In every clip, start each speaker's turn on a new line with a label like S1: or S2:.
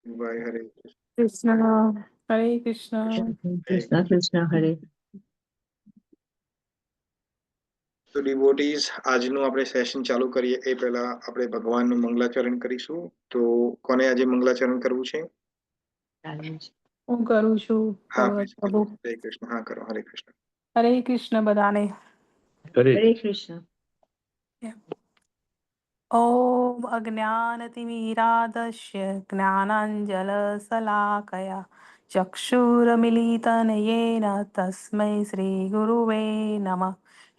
S1: ભાઈ હરે
S2: કૃષ્ણ. હરે કૃષ્ણ.
S3: કૃષ્ણ કૃષ્ણ હરે.
S1: તો ડિવોટીઝ, આજનું આપણે સેશન ચાલુ કરીએ એ પહેલા આપણે ભગવાનનું મંગલાચરણ કરીશું. તો કોને આજે મંગલાચરણ કરવું છે?
S2: હું કરું છું.
S1: હા
S2: પ્રભુ.
S1: હરે કૃષ્ણ. હા કરો. હરે કૃષ્ણ.
S2: હરે કૃષ્ણ બધાને.
S3: હરે કૃષ્ણ.
S2: ઓમ અજ્ઞાનતિમિરાધસ્ય જ્ઞાનાંજલશલાકયા ચક્ષુરમિલિतं येन તસ્मै શ્રીગુરુવે નમઃ.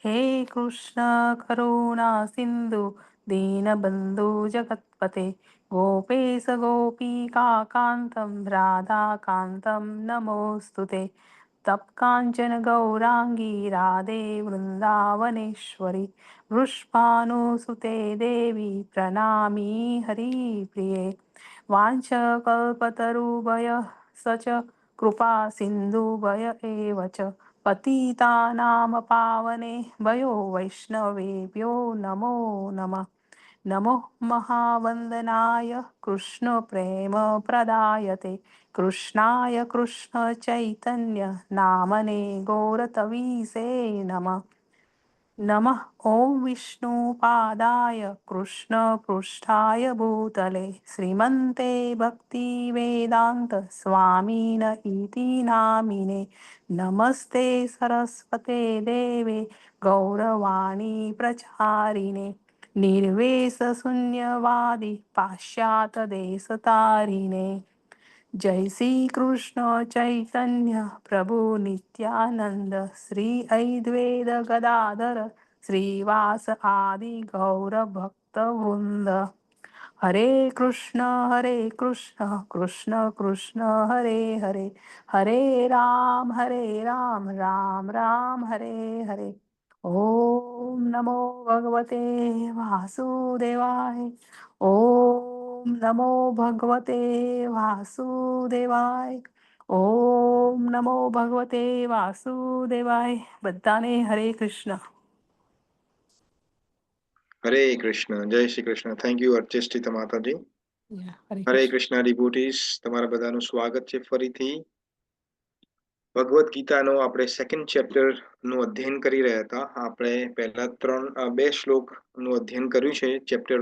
S2: હે કૃષ્ણ કરુણા સિંધુ દીનબંધુ જગત્પતે ગોપેશ ગોપિકાકાંતં રાધાકાંતં નમોऽસ્તુતે. તપ્કાંચન ગૌરાંગી રાધે વૃંદાવનેશ્વરી વૃષભાનુસુતે દેવી પ્રણામી હરિપ્રિયે. વાંછકલ્પતરુભય સચ કૃપા સિંધુભય એવ ચ પતિતાનામ પાવને ભયો વૈષ્ણવેભ્યો નમો નમઃ. નમો મહાવંદનાય કૃષ્ણ પ્રેમ પ્રદાયતે કૃષ્ણાય કૃષ્ણ ચૈતન્ય નામને ગૌરતવીસે નમઃ. નમઃ ઓમ વિષ્ણુપાદાય કૃષ્ણપૃષ્ઠાય ભૂતલે શ્રીમન્તે ભક્તિવેદાંત સ્વામિન ઇતિ નામિને નમસ્તે સરસ્વતે દેવે ગૌરવાણી પ્રચારિણે નિર્વેશશૂન્યવાદી પાશ્ચાતદેશતારિણે. જય શ્રી કૃષ્ણ ચૈતન્ય પ્રભુ નિત્યાનંદ શ્રી અદ્વૈત ગદાધર શ્રીવાસ આદિ ગૌર ભક્ત વૃંદ. હરે કૃષ્ણ કૃષ્ણ કૃષ્ણ હરે હરે હરે રામ રામ રામ હરે હરે. ઓમ નમો ભગવતે વાસુદેવાય. ઓમ નમો ભગવતે વાસુદેવાય. ઓમ નમો ભગવતે વાસુદેવાય. બધાને હરે કૃષ્ણ.
S1: હરે કૃષ્ણ. જય શ્રી કૃષ્ણ. થેન્ક યુ અર્ચિષ્ઠિતા માતાજી.
S2: હરે
S1: હરે
S2: કૃષ્ણ.
S1: કૃષ્ણ ડિવોટીઝ, તમારા બધાનું સ્વાગત છે ફરીથી. ભગવદ્ ગીતાનો આપણે સેકન્ડ ચેપ્ટર નું અધ્યયન કરી રહ્યા હતા. આપણે પહેલા બે શ્લોક નું અધ્યયન કર્યું છે, ચેપ્ટર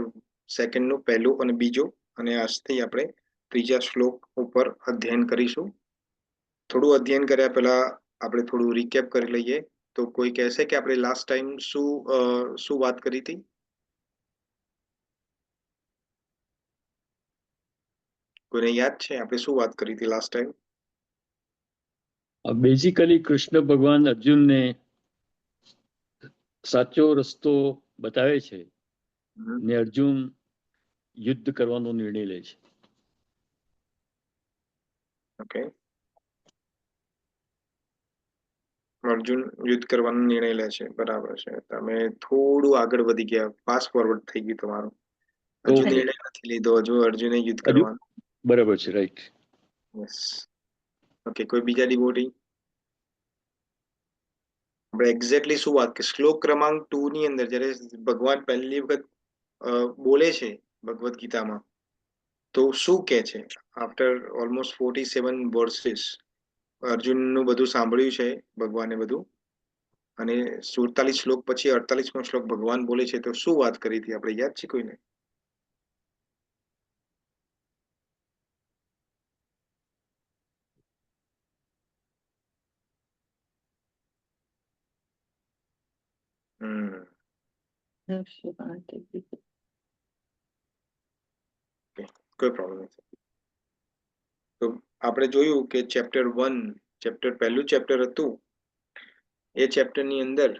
S1: સેકન્ડ નું પહેલું અને બીજો, અને આજથી આપણે ત્રીજા શ્લોક ઉપર અધ્યયન કરીશું. થોડું અધ્યયન કર્યા પહેલા આપણે થોડું રિકેપ કરી લઈએ. તો કોઈ કહેશે કે આપણે લાસ્ટ ટાઈમ શું વાત કરી હતી? કોઈને યાદ છે આપણે શું વાત કરી હતી લાસ્ટ ટાઈમ?
S4: બેઝિકલી કૃષ્ણ ભગવાન અર્જુનને સાચો રસ્તો બતાવે છે ને અર્જુન યુદ્ધ કરવાનો નિર્ણય લે છે.
S1: ઓકે, અર્જુન યુદ્ધ કરવાનો નિર્ણય લે છે. બરાબર છે. તમે થોડું આગળ વધી ગયા, ફાસ્ટ ફોરવર્ડ થઈ ગયું તમારું. હજુ નિર્ણય નથી લીધો, હજુ અર્જુને યુદ્ધ કરવાનું.
S4: બરાબર છે, રાઈટ.
S1: યસ. ઓકે, કોઈ બીજા ડિવોટી? આપણે એક્ઝેક્ટલી શું વાત કે શ્લોક ક્રમાંક 2 ની અંદર જ્યારે ભગવાન પહેલી વખત બોલે છે ભગવદ્ ગીતામાં, તો શું કહે છે? આફ્ટર ઓલમોસ્ટ 47 વર્સિસ અર્જુનનું બધું સાંભળ્યું છે ભગવાને બધું, અને 47 શ્લોક પછી 48મો શ્લોક ભગવાન બોલે છે, તો શું વાત કરી હતી આપણે? યાદ છે કોઈને? કોઈ પ્રોબ્લેમ નથી. તો આપણે જોયું કે ચેપ્ટર પહેલું ચેપ્ટર હતું, એ ચેપ્ટરની અંદર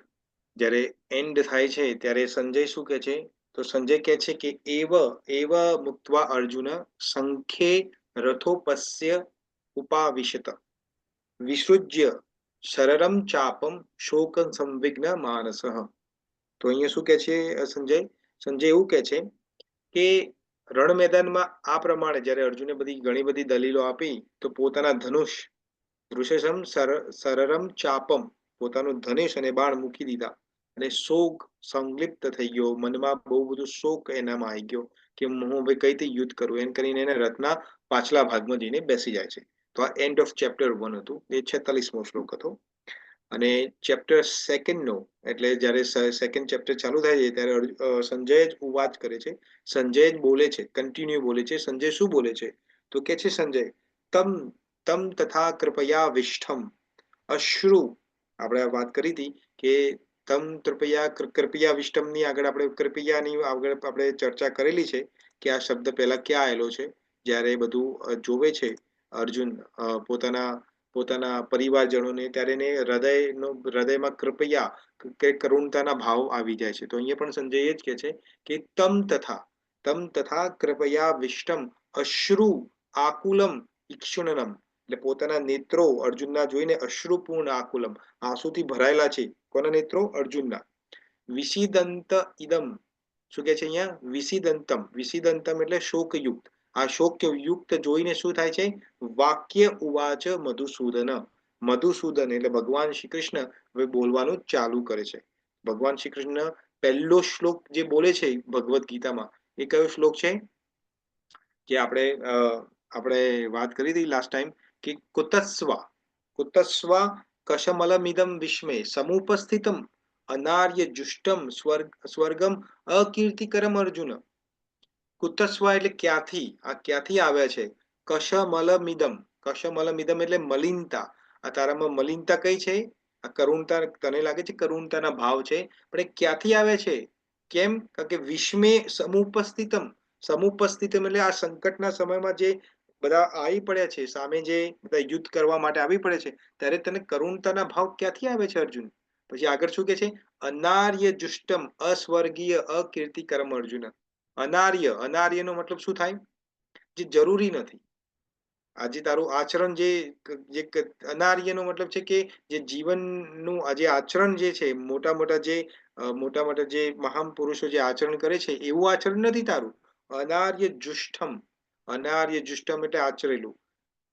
S1: જ્યારે એન્ડ થાય છે ત્યારે સંજય શું કહે છે? તો સંજય કહે છે કે એવ મુક્ત્વા અર્જુન સંખ્યે રથોપસ્ય ઉપાવિશત વિસૃજ્ય શરરમ ચાપમ શોક સંવિઘ્ન માનસઃ. તો અહીંયા શું કહે છે સંજય એવું કહે છે કે રણ મેદાનમાં આ પ્રમાણે જ્યારે અર્જુને ઘણી બધી દલીલો આપી, તો પોતાના ધનુષ વૃષસમ સરરમ ચાપમ, પોતાનું ધનુષ અને બાણ મૂકી દીધા, અને શોક સંલિપ્ત થઈ ગયો, મનમાં બહુ બધું શોક એનામાં આવી ગયો કે હું હવે કઈથી યુદ્ધ કરું, એમ કરીને એને રથના પાછલા ભાગમાં જઈને બેસી જાય છે. તો આ એન્ડ ઓફ ચેપ્ટર 1 હતું. એ 46મો શ્લોક હતો. અને ચેપ્ટર સેકન્ડનો એટલે જ્યારે સેકન્ડ ચેપ્ટર ચાલુ થાય છે ત્યારે સંજય જ ઉવાચ કરે છે. સંજય જ બોલે છે, કન્ટિન્યુ બોલે છે. સંજય શું બોલે છે? તો કે છે સંજય, તમ તમ તથા કૃપયા વિષ્ઠમ અશ્રુ. આપણે વાત કરી હતી કે તમ કૃપયા વિષ્ટમની આગળ આપણે કૃપયાની આગળ આપણે ચર્ચા કરેલી છે કે આ શબ્દ પહેલા ક્યાં આવેલો છે. જ્યારે બધું જોવે છે અર્જુન પોતાના પરિવારજનોને, ત્યારે એને હૃદયમાં કૃપયા કે કરુણતાના ભાવ આવી જાય છે. તો અહીંયા પણ સંજય એ જ કહે છે કે તમ તથા કૃપયા વિષ્ટમ અશ્રુ આકુલમ ઈક્ષુણનમ. એટલે પોતાના નેત્રો અર્જુનના જોઈને અશ્રુપૂર્ણ આકુલમ, આંસુથી ભરાયેલા છે. કોના નેત્રો? અર્જુનના. વિષિદંત ઇદમ. શું કે છે અહીંયા? વિષિદંતમ. વિષિદંતમ એટલે શોકયુક્ત. આ શોકયુક્ત જોઈને શું થાય છે? વાક્ય ઉવાચ મધુસૂદન. મધુસૂદન એટલે ભગવાન શ્રી કૃષ્ણ હવે બોલવાનું ચાલુ કરે છે. ભગવાન શ્રી કૃષ્ણ પહેલો શ્લોક જે બોલે છે ભગવદ્ ગીતામાં, એ કયો શ્લોક છે? કે આપણે વાત કરી હતી લાસ્ટ ટાઈમ કે કુતસ્વા કશમલમિદમ વિશ્મે સમુપસ્થિતમ અનાર્ય જુષ્ટમ સ્વર્ગમ અકીર્તિકરમ અર્જુન. કુતસ્વા એટલે ક્યાંથી, આ ક્યાંથી આવ્યા છે? કશમલમિદમ. કશમલમિદમ એટલે મલિનતા. આ તારામાં મલિનતા કઈ છે? આ કરુણતા. તને લાગે છે કરુણતાના ભાવ છે, પણ એ ક્યાંથી આવે છે? કેમ? કારણ કે વિશ્મે સમુપસ્થિતમ. સમુપસ્થિતમ એટલે આ સંકટના સમયમાં જે બધા આવી પડ્યા છે, સામે જે બધા યુદ્ધ કરવા માટે આવી પડે છે, ત્યારે તને કરુણતાના ભાવ ક્યાંથી આવે છે અર્જુન? પછી આગળ શું કે છે? અનાર્ય જુષ્ટમ અસ્વર્ગીય અકીર્તિકરમ અર્જુન. અનાર્ય. અનાર્યનો મતલબ શું થાય? જે જરૂરી નથી. આજે તારું આચરણ જે અનાર્યનો મતલબ છે કે જે જીવનનું આજે આચરણ જે છે, મોટા મોટા જે મહાન પુરુષો જે આચરણ કરે છે એવું આચરણ નથી તારું. અનાર્ય જુષ્ટમ. અનાર્ય જુષ્ટમ એટલે આચરેલું.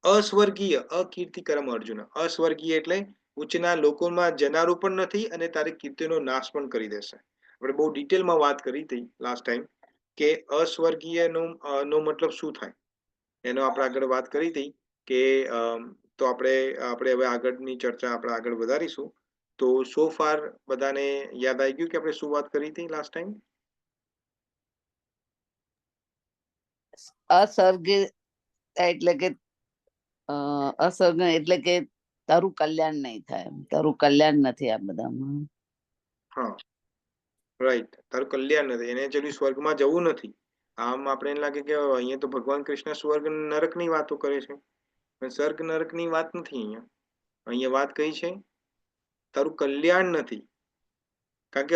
S1: અસ્વર્ગીય અકીર્તિકરમ અર્જુન. અસ્વર્ગીય એટલે ઉચ્ચના લોકોમાં જનારું પણ નથી અને તારી કીર્તિનો નાશ પણ કરી દેશે. આપણે બહુ ડિટેલમાં વાત કરી હતી લાસ્ટ ટાઈમ કે અસ્વર્ગીય નો મતલબ શું થાય, એનો આપણે આગળ વાત કરી હતી કે તો આપણે હવે આગળની ચર્ચા આપણે આગળ વધારીશું. તો સો ફાર બધાને યાદ આવી ગયું કે આપણે શું વાત કરી હતી લાસ્ટ ટાઈમ?
S5: અસર્ગ એટલે કે અસર્ગ એટલે કે તારું કલ્યાણ નહીં થાય, તારું કલ્યાણ નથી આ બધામાં.
S1: હા, રાઈટ. તારું કલ્યાણ નથી, એને ચલું સ્વર્ગમાં જવું નથી. આમ આપણે એમ લાગે કે અહીંયા તો ભગવાન કૃષ્ણ સ્વર્ગ નરકની વાતો કરે છે, પણ સ્વર્ગ નરકની વાત નથી. અહીંયા વાત કઈ છે? તારું કલ્યાણ નથી. કારણ કે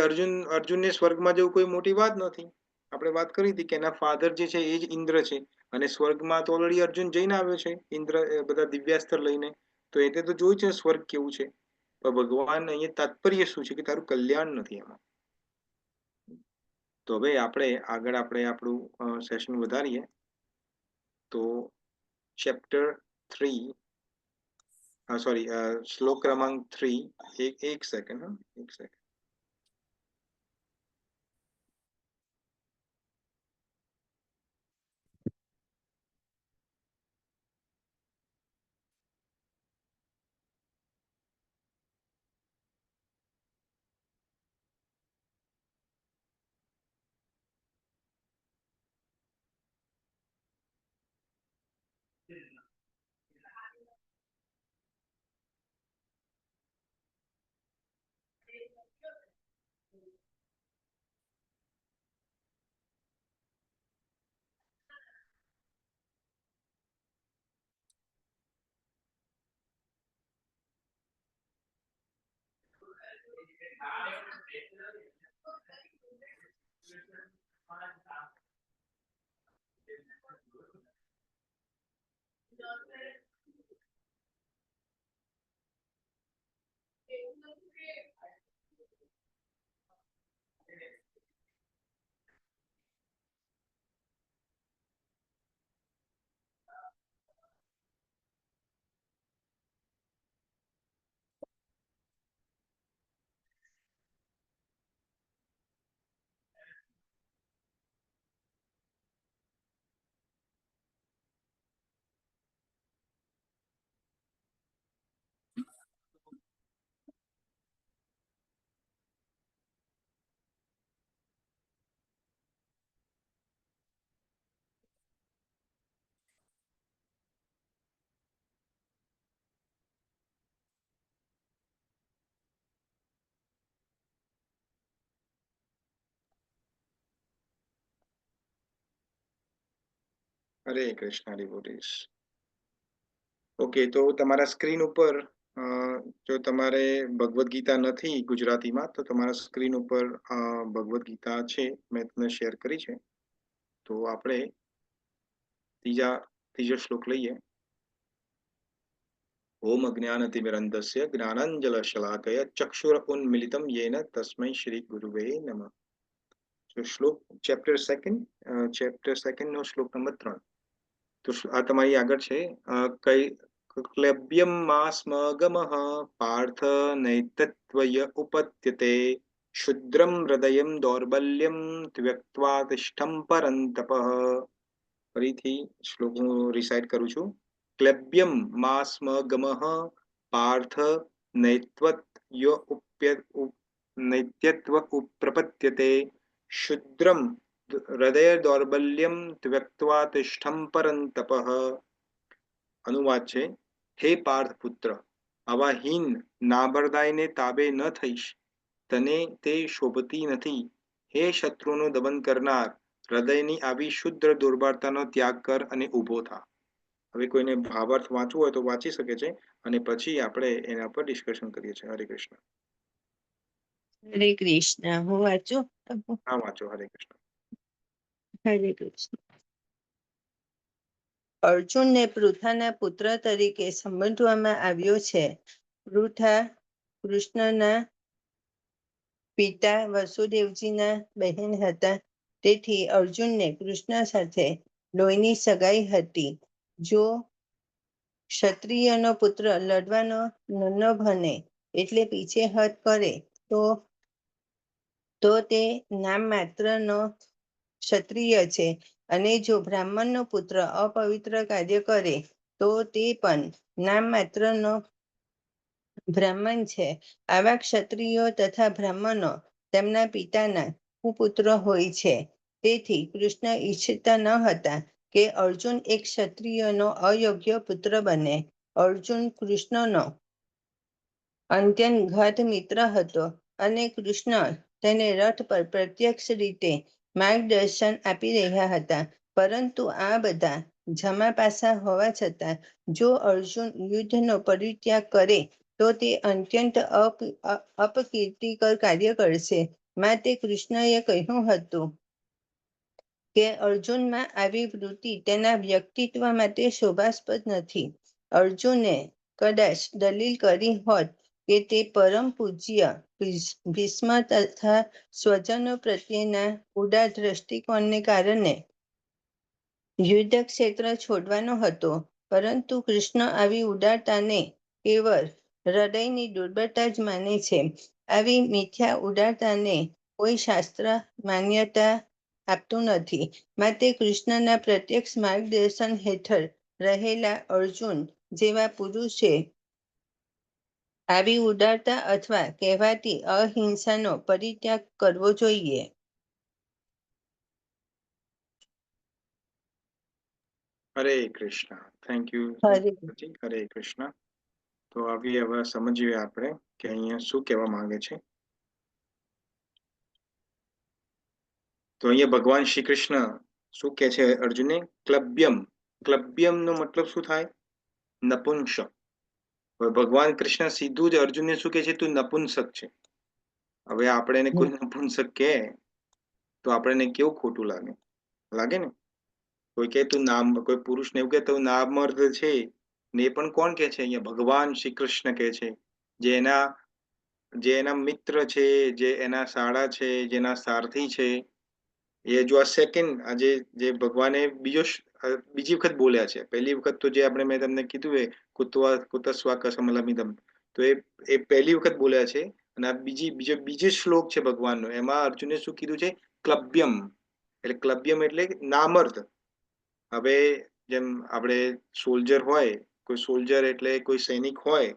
S1: અર્જુનને સ્વર્ગમાં જવું કોઈ મોટી વાત નથી. આપણે વાત કરી હતી કે એના ફાધર જે છે એ જ ઇન્દ્ર છે, અને સ્વર્ગમાં તો ઓલરેડી અર્જુન જઈને આવ્યો છે ઇન્દ્ર બધા દિવ્યાસ્ત્ર લઈને. તો એટલે તો જોયું છે સ્વર્ગ કેવું છે. પણ ભગવાન અહીંયા તાત્પર્ય શું છે કે તારું કલ્યાણ નથી એમાં. તો હવે આપણે આપણું સેશન વધારીએ. તો ચેપ્ટર 3, સોરી, શ્લોક ક્રમાંક 3. એક સેકન્ડ. એક સેકન્ડ. હરે કૃષ્ણ ડિવોટીસ. ઓકે, તો તમારા સ્ક્રીન ઉપર જો તમારે ભગવદ્ ગીતા નથી ગુજરાતીમાં તો તમારા સ્ક્રીન ઉપર ભગવદ્ ગીતા છે, મેં તમને શેર કરી છે. તો આપણે ત્રીજો શ્લોક લઈએ. ઓમ અજ્ઞાનતિમિરન્ધસ્ય જ્ઞાનાંજલશલાકયા ચક્ષુર ઉન્મિલિતમ યેન તસ્મૈ શ્રી ગુરુવે નમઃ. તો શ્લોક ચેપ્ટર સેકન્ડ નો શ્લોક નંબર 3. તો આ તમારી આગળ છે. ક્લૈબ્યમ માસ્મગમઃ પાર્થ નૈતત્વય ઉપત્યતે શુદ્રમ હૃદયમ દૌર્બલ્યમ ત્યક્ત્વા તિષ્ઠં પરંતપઃ. ફરીથી શ્લોક હું રિસાઇટ કરું છું. ક્લૈબ્યમ માસ્મગમઃ પાર્થ નૈત્યત્વ પ્રપત્યતે શુદ્રમ હૃદય દૌર્બલ્યમ ત્યક્ત્વા તિષ્ઠં પરંતપઃ. અનુવાદ છે, હે પાર્થ પુત્ર, આવા હીન નાબરદાઈને તાબે ન થઈશ. તને તે શોભતી નથી. હે શત્રુનું દમન કરનાર, હૃદયની આવી શુદ્ધ દુર્બળતાનો ત્યાગ કર અને ઊભો થા. હવે કોઈને ભાવાર્થ વાંચવું હોય તો વાંચી શકે છે અને પછી આપણે એના પર ડિસ્કશન કરીએ છીએ. હરે કૃષ્ણ.
S3: હરે કૃષ્ણ. હું વાંચું?
S1: હા, વાંચો. હરે કૃષ્ણ.
S3: હરે કૃષ્ણ. અર્જુનને પૃથાના પુત્ર તરીકે સંબોધવામાં આવ્યો છે. પૃથા કૃષ્ણના પિતા વસુદેવજીના બહેન હતા. તેથી અર્જુનને કૃષ્ણ સાથે લોહીની સગાઈ હતી. જો ક્ષત્રિયનો પુત્ર લડવાનો ન બને એટલે પીછેહઠ કરે તો તે નામ માત્રનો ક્ષત્રિય છે, અને જો બ્રાહ્મણનો પુત્ર અપવિત્ર કાર્ય કરે તો તે પણ નામ માત્રનો બ્રાહ્મણ છે. આવા ક્ષત્રિયો તથા બ્રાહ્મણો તેમના પિતાના કુપુત્ર હોય છે. તેથી કૃષ્ણ ઈચ્છતા ન હતા કે અર્જુન એક ક્ષત્રિયનો અયોગ્ય પુત્ર બને. અર્જુન કૃષ્ણનો અત્યંત ઘાત મિત્ર હતો અને કૃષ્ણ તેને રથ પર પ્રત્યક્ષ રીતે માર્ગદર્શન આપી રહ્યા હતા. પરંતુ આ બધા જમા પાસા હોવા છતાં જો અર્જુન યુદ્ધનો પરિત્યાગ કરે તો તે અત્યંત અપકીર્તિકર કાર્ય કરશે. માટે કૃષ્ણએ કહ્યું હતું કે અર્જુનમાં આવી વૃત્તિ તેના વ્યક્તિત્વ માટે શોભાસ્પદ નથી. અર્જુને કદાચ દલીલ કરી હોત કે તે પરમ પૂજ્ય ભીષ્મ તથા સ્વજનો પ્રત્યેના ઉદાર દ્રષ્ટિકોણને કારણે યુદ્ધ ક્ષેત્ર છોડવાનો હતો. પરંતુ કૃષ્ણ આવી ઉદારતાને કેવળ હૃદયની દુર્બળતા જ માને છે. આવી મિથ્યા ઉદારતાને કોઈ શાસ્ત્ર માન્યતા આપતું નથી. માટે કૃષ્ણના પ્રત્યક્ષ માર્ગદર્શન હેઠળ રહેલા અર્જુન જેવા પુરુષે આવી ઉદારતા અથવા કહેવાતી અહિંસાનો પરિત્યાગ કરવો જોઈએ.
S1: હરે કૃષ્ણ. Thank you. હરે કૃષ્ણ. તો આવી હવે સમજીએ આપણે કે અહીંયા શું કહેવા માંગે છે. તો અહીંયા ભગવાન શ્રી કૃષ્ણ શું કહે છે અર્જુને? ક્લબ્યમ નો મતલબ શું થાય? નપુંસક. હવે ભગવાન કૃષ્ણ સીધું જ અર્જુનને શું કહે છે? તું નપુંસક છે. હવે આપણે એને કોઈ નપુંસક કહે તો આપણને કેવું ખોટું લાગે ને? કોઈ કહે તું કોઈ પુરુષને એવું કહે તો નામર્દ છે. ને એ પણ કોણ કહે છે? અહીંયા ભગવાન શ્રી કૃષ્ણ કહે છે. જે એના મિત્ર છે, જે એના સાળા છે, જેના સારથી છે. એ જો આ સેકન્ડ આજે જે ભગવાને બીજી વખત બોલ્યા છે. પહેલી વખત તો જે મેં તમને કીધું એ કુતસ્વા કસમલમિદમ, તો એ પહેલી વખત બોલ્યા છે. અને આ બીજો શ્લોક છે ભગવાનનો, એમાં અર્જુને શું કીધું છે? ક્લબ્યમ. એટલે ક્લબ્યમ એટલે નામર્દ. હવે જેમ આપણે સોલ્જર હોય, કોઈ સોલ્જર એટલે કોઈ સૈનિક હોય,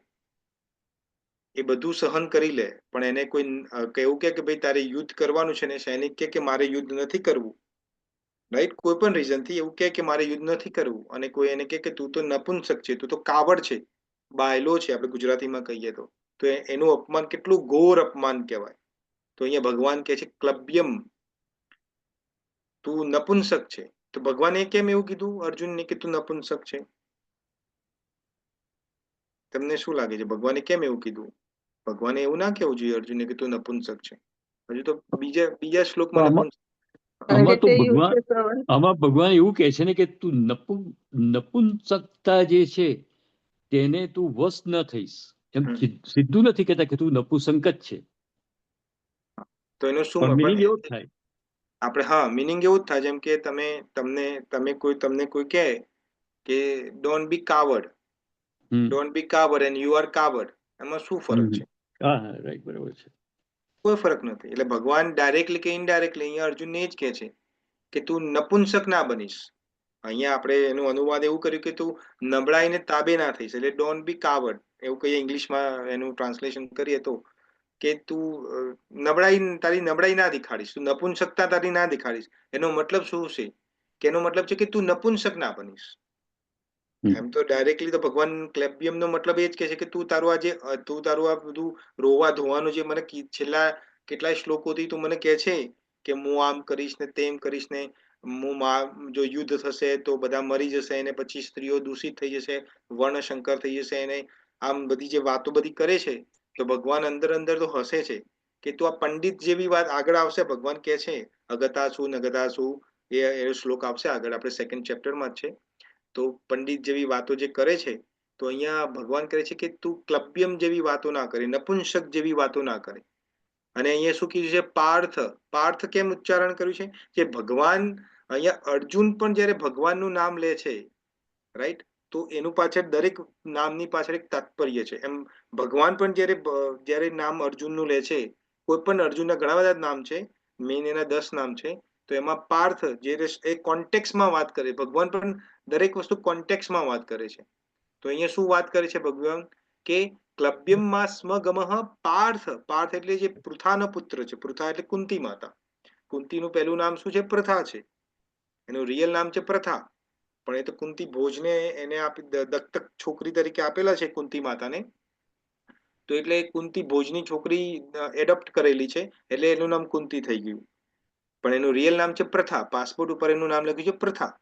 S1: એ બધું સહન કરી લે, પણ એને કોઈ એવું કે ભાઈ તારે યુદ્ધ કરવાનું છે ને સૈનિક કે મારે યુદ્ધ નથી કરવું, રાઈટ? કોઈ પણ રીઝન થી એવું કે મારે યુદ્ધ નથી કરવું, અને કોઈ એને કે તું તો નપુંસક છે, તું તો કાવડ છે, બાયલો છે, આપણે ગુજરાતીમાં કહીએ તો એનું અપમાન કેટલું ઘોર અપમાન કહેવાય. તો અહીંયા ભગવાન કહે છે ક્લબ્યમ, તું નપુંસક છે. તો તો ભગવાને કેમ એવું કીધું અર્જુનને કે તું નપુંસક છે? તમને શું લાગે છે ભગવાને કેમ એવું કીધું? ભગવાને એવું ના કહેવું જોઈએ અર્જુનને કે તું નપુંસક છે. હજુ તો બીજા શ્લોકમાં
S4: તો
S1: નપુંસક.
S3: કારણ કે
S4: આમાં તો
S3: તે
S4: ભગવાન
S3: યુદ્ધ પ્રવૃત્તિ
S4: આમાં ભગવાન એવું કહે છે ને કે તું નપુંસકતા જે છે તેને તું વશ ન થઈશ. એમ
S1: હમ.
S4: સીધું નથી કહેતા કે તું નપુંસક જ છે,
S1: તો એનું શું
S4: પણ મિનિંગ
S1: પણ
S4: એવો જ થાય.
S1: આપણે હા મિનિંગ એવું જ થાય જેમ કે તમને કોઈ કહે કે don't be coward,
S4: hmm
S1: don't be coward and you are coward, એમાં શું ફરક છે?
S4: હા હા રાઈટ, બરાબર છે.
S1: કોઈ ફરક નથી. એટલે ભગવાન ડાયરેક્ટલી કે ઇનડાયરેક્ટલી અહીંયા અર્જુનને એ જ કહે છે કે તું નપુંસક ના બનીશ. અહીંયા આપણે એનું અનુવાદ એવું કર્યું કે તું નબળાઈને તાબે ના થઈશ, એટલે ડોન્ટ બી કાવર્ડ એવું કહીએ ઇંગ્લિશમાં એનું ટ્રાન્સલેશન કરીએ તો કે તું તારી નબળાઈ ના દેખાડીશ, તું નપુંસકતા તારી ના દેખાડીશ. એનો મતલબ શું છે? કે એનો મતલબ છે કે તું નપુંસક ના બનીશ. એમ તો ડાયરેક્ટલી તો ભગવાન ક્લેબ્યમ નો મતલબ એ જ કે છે કે તું તારું આ બધું રોવા ધોવાનું જે મને છેલ્લા કેટલાય શ્લોકોથી તું મને કહે છે કે હું આમ કરીશ ને તેમ કરીશ ને જો યુદ્ધ થશે તો બધા મરી જશે ને પછી સ્ત્રીઓ દૂષિત થઈ જશે, વર્ણશંકર થઈ જશે, એને આમ બધી જે વાતો બધી કરે છે, તો ભગવાન અંદર અંદર તો હસે છે કે તું આ પંડિત જેવી વાત આગળ આવશે. ભગવાન કહે છે અગતા છું નગતા છું, એ શ્લોક આવશે આગળ, આપણે સેકન્ડ ચેપ્ટરમાં જ છે. તો પંડિત જેવી વાતો જે કરે છે, તો અહીંયા ભગવાન કહે છે કે તું ક્લબ્યમ જેવી વાતો ના કરે, નપુંસક જેવી વાતો ના કરે. અને અહીંયા શું કીધું છે? પાર્થ. પાર્થ કેમ ઉચ્ચારણ કર્યું છે? કે ભગવાન અહીંયા અર્જુન પણ જયારે ભગવાનનું નામ લે છે, રાઈટ, તો એનું પાછળ દરેક નામની પાછળ એક તાત્પર્ય છે. એમ ભગવાન પણ જયારે નામ અર્જુનનું લે છે, કોઈ પણ અર્જુનના ઘણા બધા નામ છે, મેઇન એના 10 નામ છે, તો એમાં પાર્થ જે એ કોન્ટેક્સમાં વાત કરે. ભગવાન પણ દરેક વસ્તુ કોન્ટેક્સમાં વાત કરે છે. તો અહીંયા શું વાત કરે છે ભગવાન? કે ક્લબ્યમમાં સ્મગમઃ પાર્થ. પાર્થ એટલે જે પૃથાનો પુત્ર છે. પૃથા એટલે કુંતી માતા. કુંતીનું પહેલું નામ શું છે? પ્રથા છે. એનું રિયલ નામ છે પ્રથા, પણ એ તો કુંતી ભોજને એને આપી દત્તક છોકરી તરીકે આપેલા છે કુંતી માતાને, તો એટલે કુંતી ભોજની છોકરી એડોપ્ટ કરેલી છે, એટલે એનું નામ કુંતી થઈ ગયું. પણ એનું રિયલ નામ છે પ્રથા. પાસપોર્ટ ઉપર એનું નામ લખ્યું છે પ્રથા.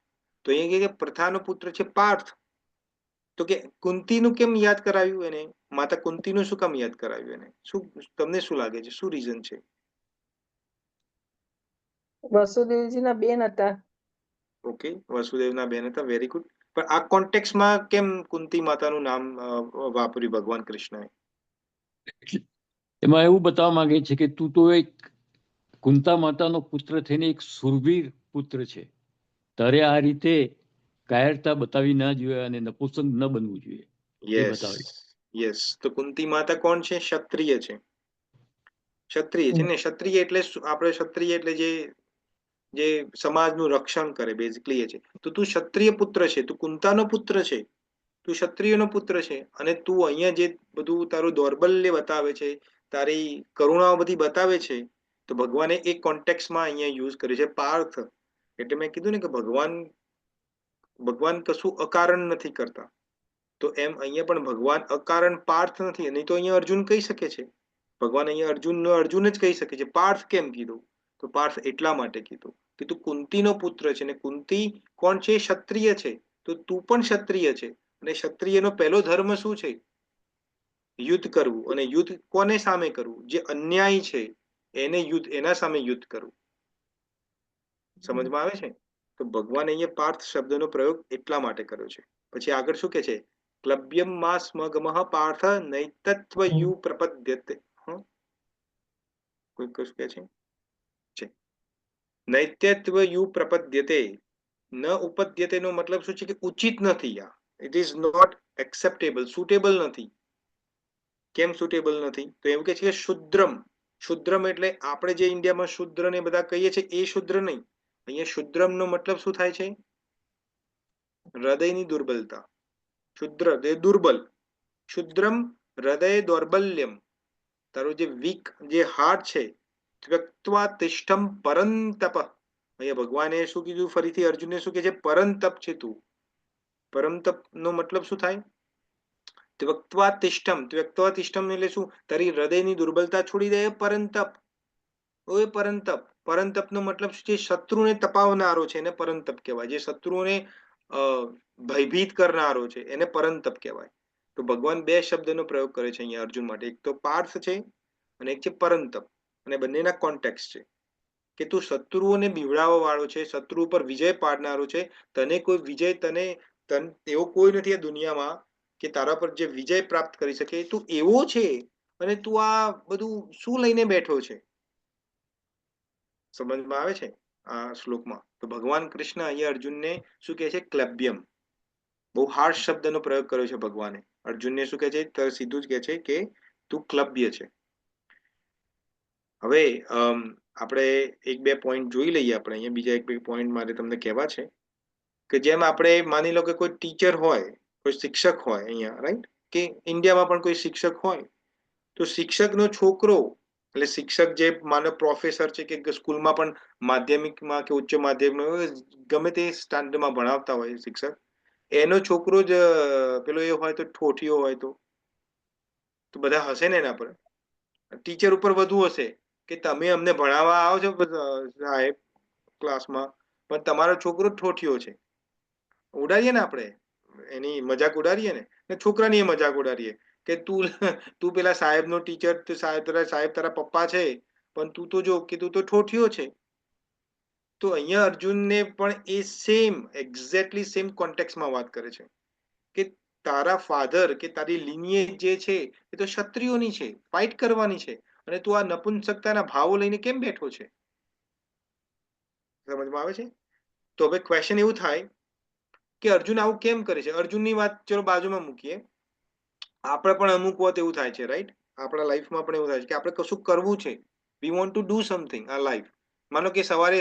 S1: તો અહીંયા કે પ્રથાનો પુત્ર છે પાર્થ. તો કે કુંતીનું કેમ યાદ કરાવ્યું એને? માતા કુંતીનું શું કામ યાદ કરાવ્યું એને? શું તમને શું લાગે છે? શું રીઝન છે?
S3: વસુદેવજીના બેન હતા.
S1: ઓકે, વસુદેવના બેન હતા, વેરી ગુડ. પણ આ કોન્ટેક્સમાં કેમ કુંતી માતાનું નામ વાપર્યું ભગવાન કૃષ્ણએ?
S4: એમાં એવું બતાવવા માંગે છે કે તું તો એક કુંતા માતાનો પુત્ર થઈને એક સુરવીર પુત્ર છે. તારે આ રીતે કાયરતા બતાવી ના જોઈએ અને નપુંસક ન બનવું જોઈએ, એ
S1: યસ,
S4: બતાવે.
S1: યસ. તો કુંતી માતા કોણ છે? ક્ષત્રિય છે. ક્ષત્રિય છે ને. ક્ષત્રિય એટલે આપણે ક્ષત્રિય એટલે જે સમાજનું રક્ષણ કરે, બેઝિકલી એ છે. તો તું ક્ષત્રિય પુત્ર છે, તું કુંતાનો પુત્ર છે, તું ક્ષત્રિયનો પુત્ર છે, અને તું અહીંયા જે બધું તારું દૌર્બલ્ય બતાવે છે, તારી કરુણાઓ બધી બતાવે છે, તો ભગવાને એક કોન્ટેક્સમાં અહીંયા યુઝ કર્યું છે પાર્થ. એટલે મેં કીધું ને કે ભગવાન કશું અકારણ નથી કરતા. તો એમ અહીંયા પણ ભગવાન અકારણ પાર્થ નથી. નહીં તો અહીંયા અર્જુન કહી શકે છે, ભગવાન અહીંયા અર્જુન જ કહી શકે છે. પાર્થ કેમ કીધું? તો પાર્થ એટલા માટે કીધું કે તું કુંતીનો પુત્ર છે, ને કુંતી કોણ છે? ક્ષત્રિય છે. તો તું પણ ક્ષત્રિય છે, અને ક્ષત્રિયનો પહેલો ધર્મ શું છે? યુદ્ધ કરવું. અને યુદ્ધ કોને સામે કરવું? જે અન્યાય છે એના સામે યુદ્ધ કરવું. સમજમાં આવે છે? તો ભગવાન અહીંયા પાર્થ શબ્દનો પ્રયોગ એટલા માટે કર્યો છે. પછી આગળ શું કે છે? ક્લબ્યમ માં સ્મગમઃ પાર્થ નૈતત્વ યુ પ્રપદ્યતે. કોઈ કશું કે છે? નૈત્યત્વ યુ પ્રપદ્યતે. ન ઉપદ્યતે નો મતલબ શું છે? કે ઉચિત નથી. આ it is not acceptable, suitable નથી. કેમ સુટેબલ નથી? તો એવું કે છે કે શુદ્રમ. શુદ્રમ એટલે આપણે જે ઇન્ડિયામાં શુદ્ર ને બધા કહીએ છીએ એ શુદ્ર નહીં. અહીંયા શુદ્રમ નો મતલબ શું થાય છે? હૃદયની દુર્બલતા. શુદ્ર એ દુર્બલ. શુદ્રમ હૃદય દૌર્બલ્યમ. તારું જે વીક જે હાર્ટ છે, ત્યક્ત્વા તિષ્ઠમ પરંતપ. અહીંયા ભગવાને શું કીધું? ફરીથી અર્જુનને શું કે છે? પરંતપ છે તું. પરમતપ નો મતલબ શું થાય? ત્યક્ત્વા તિષ્ઠમ. ત્યક્ત્વા તિષ્ઠમ એટલે શું? તારી હૃદયની દુર્બલતા છોડી દે, પરંતપ. એ પરંતપ. પરંતપનો મતલબ શું છે? શત્રુને તપાવનારો છે એને પરંતપ કહેવાય. જે શત્રુઓને ભયભીત કરનારો છે એને પરંતપ કહેવાય. તો ભગવાન બે શબ્દનો પ્રયોગ કરે છે અહીંયા અર્જુન માટે. એક તો પાર્થ છે અને એક છે પરંતપ. અને બંનેના કોન્ટેક્સ્ટ છે કે તું શત્રુઓને બીવડાવવા વાળો છે, શત્રુ ઉપર વિજય પાડનારો છે. તને કોઈ વિજય એવો કોઈ નથી આ દુનિયામાં કે તારા પર જે વિજય પ્રાપ્ત કરી શકે. તું એવો છે અને તું આ બધું શું લઈને બેઠો છે? સમજમાં આવે છે આ શ્લોકમાં? તો ભગવાન કૃષ્ણ અહીંયા અર્જુનને શું કહે છે? ક્લબ્યમ. બહુ હાર્શ શબ્દનો પ્રયોગ કર્યો છે ભગવાને. અર્જુનને શું કહે છે? તો સીધું જ કહે છે કે તું ક્લબ્ય છે. હવે આપણે એક બે પોઈન્ટ જોઈ લઈએ. આપણે અહીંયા બીજા એક બે પોઈન્ટ મારે તમને કહેવા છે કે જેમ આપણે માની લો કે કોઈ ટીચર હોય, કોઈ શિક્ષક હોય અહીંયા, રાઈટ? કે ઇન્ડિયામાં પણ કોઈ શિક્ષક હોય, તો શિક્ષકનો છોકરો, એટલે શિક્ષક જે માનો પ્રોફેસર છે કે સ્કૂલમાં પણ માધ્યમિકમાં કે ઉચ્ચ માધ્યમિક ગમે તે સ્ટાન્ડર્ડમાં ભણાવતા હોય શિક્ષક, એનો છોકરો જ પેલો એ હોય તો ઠોઠિયો હોય તો બધા હશે ને એના પર. ટીચર ઉપર વધુ હશે કે તમે અમને ભણાવવા આવો છો સાહેબ ક્લાસમાં, પણ તમારો છોકરો ઠોઠિયો છે. ઉડાડીએ ને આપણે એની મજાક ઉડાડીએ ને છોકરાની એ મજાક ઉડાડીએ કે તું પેલા સાહેબનો ટીચર, સાહેબ તારા પપ્પા છે, પણ તું તો જો કે તું તો ઠોઠિયો છે. તો અહીંયા અર્જુનને પણ એ સેમ એક્ઝેક્ટલી સેમ કોન્ટેક્સ્ટમાં વાત કરે છે કે તારા ફાધર કે તારી લિનિયેજ જે છે એ તો ક્ષત્રિયોની છે, ફાઇટ કરવાની છે, અને તું આ નપુંસકતાના ભાવો લઈને કેમ બેઠો છે? સમજમાં આવે છે? તો હવે ક્વેશ્ચન એવું થાય કે અર્જુન આવું કેમ કરે છે? અર્જુનની વાત ચલો બાજુમાં મૂકીએ. આપણે પણ અમુક વખત એવું થાય છે, રાઈટ? આપણા લાઈફમાં પણ એવું થાય છે કે આપણે કશું કરવું છે, we want to do something આ લાઈફ. માનો કે સવારે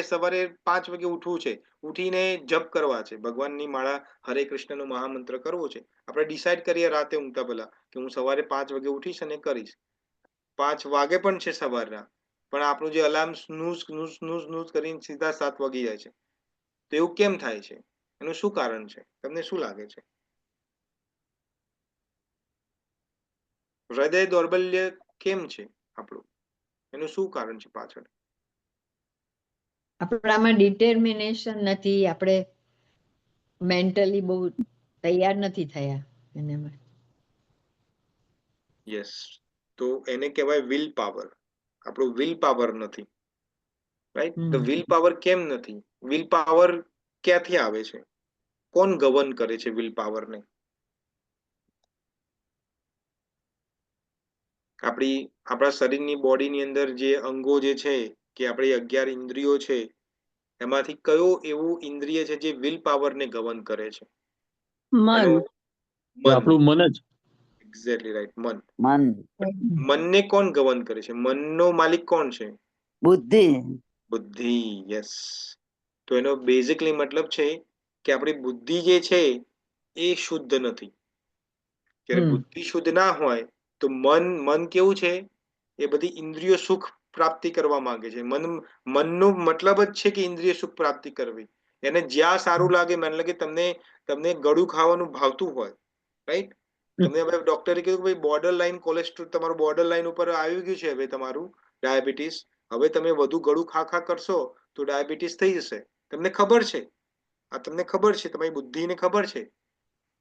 S1: 5 વાગે ઉઠવું છે, ઉઠીને જપ કરવા છે, ભગવાનની માળા હરે કૃષ્ણનો મહામંત્ર કરવો છે. આપણે ડિસાઈડ કરીએ રાતે ઊંઘતા પહેલા કે હું સવારે 5 વાગે ઉઠીશ અને કરીશ. 5 વાગે પણ છે સવારના, પણ આપણું જે અલાર્મ સ્નૂઝ કરીને સીધા 7 વાગી જાય છે. તો એવું કેમ થાય છે? એનું શું કારણ છે? તમને શું લાગે છે? હૃદય દૌર્બલ્ય કેમ છે આપણું? એનું શું કારણ છે પાછળ?
S6: આપણામાં ડિટર્મિનેશન નથી, આપણે મેન્ટલી બહુ તૈયાર નથી થયા એનામાં.
S1: યસ, તો એને કહેવાય વિલ પાવર. આપણું વિલ પાવર નથી, રાઈટ? તો વિલ પાવર કેમ નથી? વિલ પાવર ક્યાંથી આવે છે? કોણ ગવર્ન કરે છે વિલ પાવરને? આપણા શરીરની બોડીની અંદર જે અંગો જે છે કે આપણી 11 ઇન્દ્રિયો છે, એમાંથી કયો એવું ઇન્દ્રિય છે જે વિલ પાવરને ગવર્ન કરે છે?
S5: મન.
S1: મન.
S4: આપણું મન જ.
S1: એક્ઝેક્ટલી રાઈટ, મન.
S5: મન.
S1: મનને કોણ ગવર્ન કરે છે? મનનો માલિક કોણ છે?
S5: બુદ્ધિ.
S1: બુદ્ધિ. યસ. તો એનો બેઝિકલી મતલબ છે કે આપણી બુદ્ધિ જે છે એ શુદ્ધ નથી. જ્યારે બુદ્ધિ શુદ્ધ ના હોય તો મન કેવું છે? એ બધી ઇન્દ્રિયો સુખ પ્રાપ્તિ કરવા માંગે છે. મનનો મતલબ જ છે કે ઇન્દ્રિય સુખ પ્રાપ્તિ કરવી. એને જ્યાં સારું લાગે, માની લો કે તમને ગળું ખાવાનું ભાવતું હોય, રાઈટ? તમને હવે ડોક્ટરે કીધું કે ભાઈ બોર્ડર લાઈન કોલેસ્ટ્રોલ તમારું બોર્ડર લાઈન ઉપર આવી ગયું છે, હવે તમારું ડાયાબિટીસ. હવે તમે વધુ ગળું ખા કરશો તો ડાયાબિટીસ થઈ જશે. તમને ખબર છે, આ તમને ખબર છે, તમારી બુદ્ધિને ખબર છે,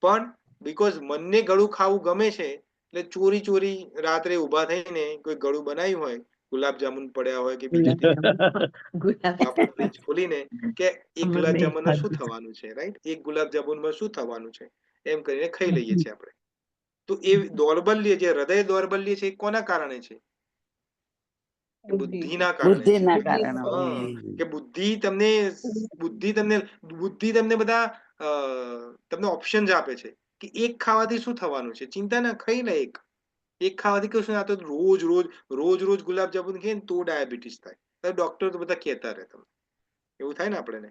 S1: પણ બીકોઝ મનને ગળું ખાવું ગમે છે એટલે ચોરી રાત્રે ઊભા થઈને કોઈ ગળું બનાવ્યું હોય, ગુલાબ જામુન પડ્યા હોય કે બીજું આપણે ફ્રીજ ખોલીને કે એક ગુલાબ જામુનમાં શું થવાનું છે, રાઈટ? એક ગુલાબ જામુનમાં શું થવાનું છે, એમ કરીને ખાઈ લઈએ છીએ આપણે. તો એ દૌર્બલ્ય, જે હૃદય દૌર્બલ્ય છે, એ કોના કારણે છે? બુદ્ધિના કારણે છે.
S5: બુદ્ધિના કારણે.
S1: કે બુદ્ધિ તમને બધા તમને ઓપ્શન્સ આપે છે કે એક ખાવાથી શું થવાનું છે, ચિંતા ના, ખાઈ લે. એક ખાવાથી કશું ના, તો રોજ ગુલાબ જામુન ખાઈએ ને તો ડાયાબિટીસ થાય. ડોક્ટર તો બધા કહેતા રહે. તમને એવું થાય ને આપણને.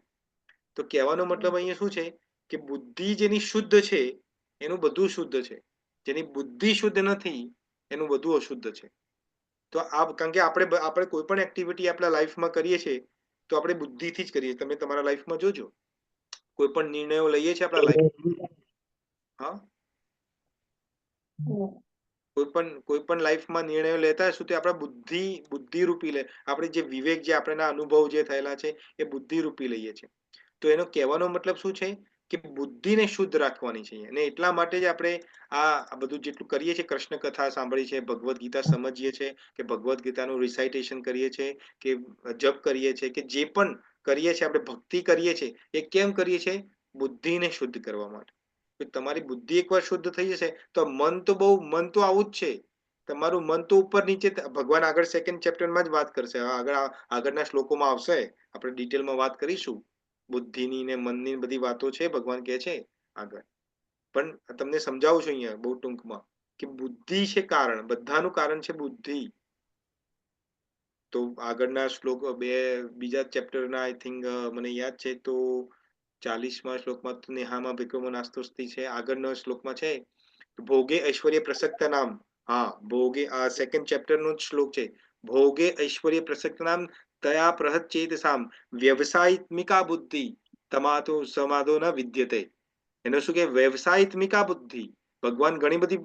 S1: તો કહેવાનો મતલબ અહીંયા શું છે કે બુદ્ધિ જેની શુદ્ધ છે એનું બધું શુદ્ધ છે, જેની બુદ્ધિ શુદ્ધ નથી એનું બધું અશુદ્ધ છે. તો કારણ કે આપણે કોઈ પણ એક્ટિવિટી આપણા લાઈફમાં કરીએ છીએ તો આપણે બુદ્ધિથી જ કરીએ. તમે તમારા લાઈફમાં જોજો, કોઈ પણ નિર્ણયો લઈએ છીએ આપણા લાઈફ, હા, કોઈ કોઈ પણ લાઈફમાં નિર્ણયો લેતા હશું તે આપણા બુદ્ધિ રૂપી લે, આપણે જે વિવેક, જે આપણા અનુભવ જે થયેલા છે એ બુદ્ધિ રૂપી લઈએ છીએ. તો એનો કહેવાનો મતલબ શું છે કે બુદ્ધિને શુદ્ધ રાખવાની છે. અને એટલા માટે જ આપણે આ બધું જેટલું કરીએ છીએ, કૃષ્ણ કથા સાંભળીએ છીએ, ભગવદ્ ગીતા સમજીએ છીએ, કે ભગવદ્ ગીતાનું રિસાઇટેશન કરીએ છીએ, કે જપ કરીએ છીએ, કે જે પણ કરીએ છીએ, આપણે ભક્તિ કરીએ છીએ, એ કેમ કરીએ છીએ? બુદ્ધિને શુદ્ધ કરવા માટે. તમારી બુદ્ધિ એકવાર શુદ્ધ થઈ જશે તો મન તો આવું જ છે. તમારું મન તો ઉપર નીચે, ભગવાન આગળ સેકન્ડ ચેપ્ટરમાં જ વાત કરશે, આગળના શ્લોકોમાં આવશે, આપણે ડિટેલમાં વાત કરીશું. બુદ્ધિની ને મનની બધી વાતો છે, ભગવાન કહે છે આગળ. પણ તમને સમજાવું છું અહીંયા બહુ ટૂંકમાં, કે બુદ્ધિ છે કારણ, બધાનું કારણ છે બુદ્ધિ. તો આગળના શ્લોક બીજા ચેપ્ટરના આઈ થિંક મને યાદ છે તો 40મા શ્લોકમાં તો નેહામાં વિક્રમો નાસ્તોસ્તિ છે. આગળના શ્લોકમાં છે ભોગે ઐશ્વર્ય પ્રસક્ત નામ. હા, ભોગે, આ સેકન્ડ ચેપ્ટરનો જ શ્લોક છે. ભોગે ઐશ્વર્ય પ્રસક્ત નામ તયા પ્રહત ચેતસામ વ્યવસાયિત્મિકા બુદ્ધિ તમાતો સમાધો ન વિદ્યતે. એનો શું કે વ્યવસાયિત્મિકા બુદ્ધિ. ભગવાન ઘણી બધી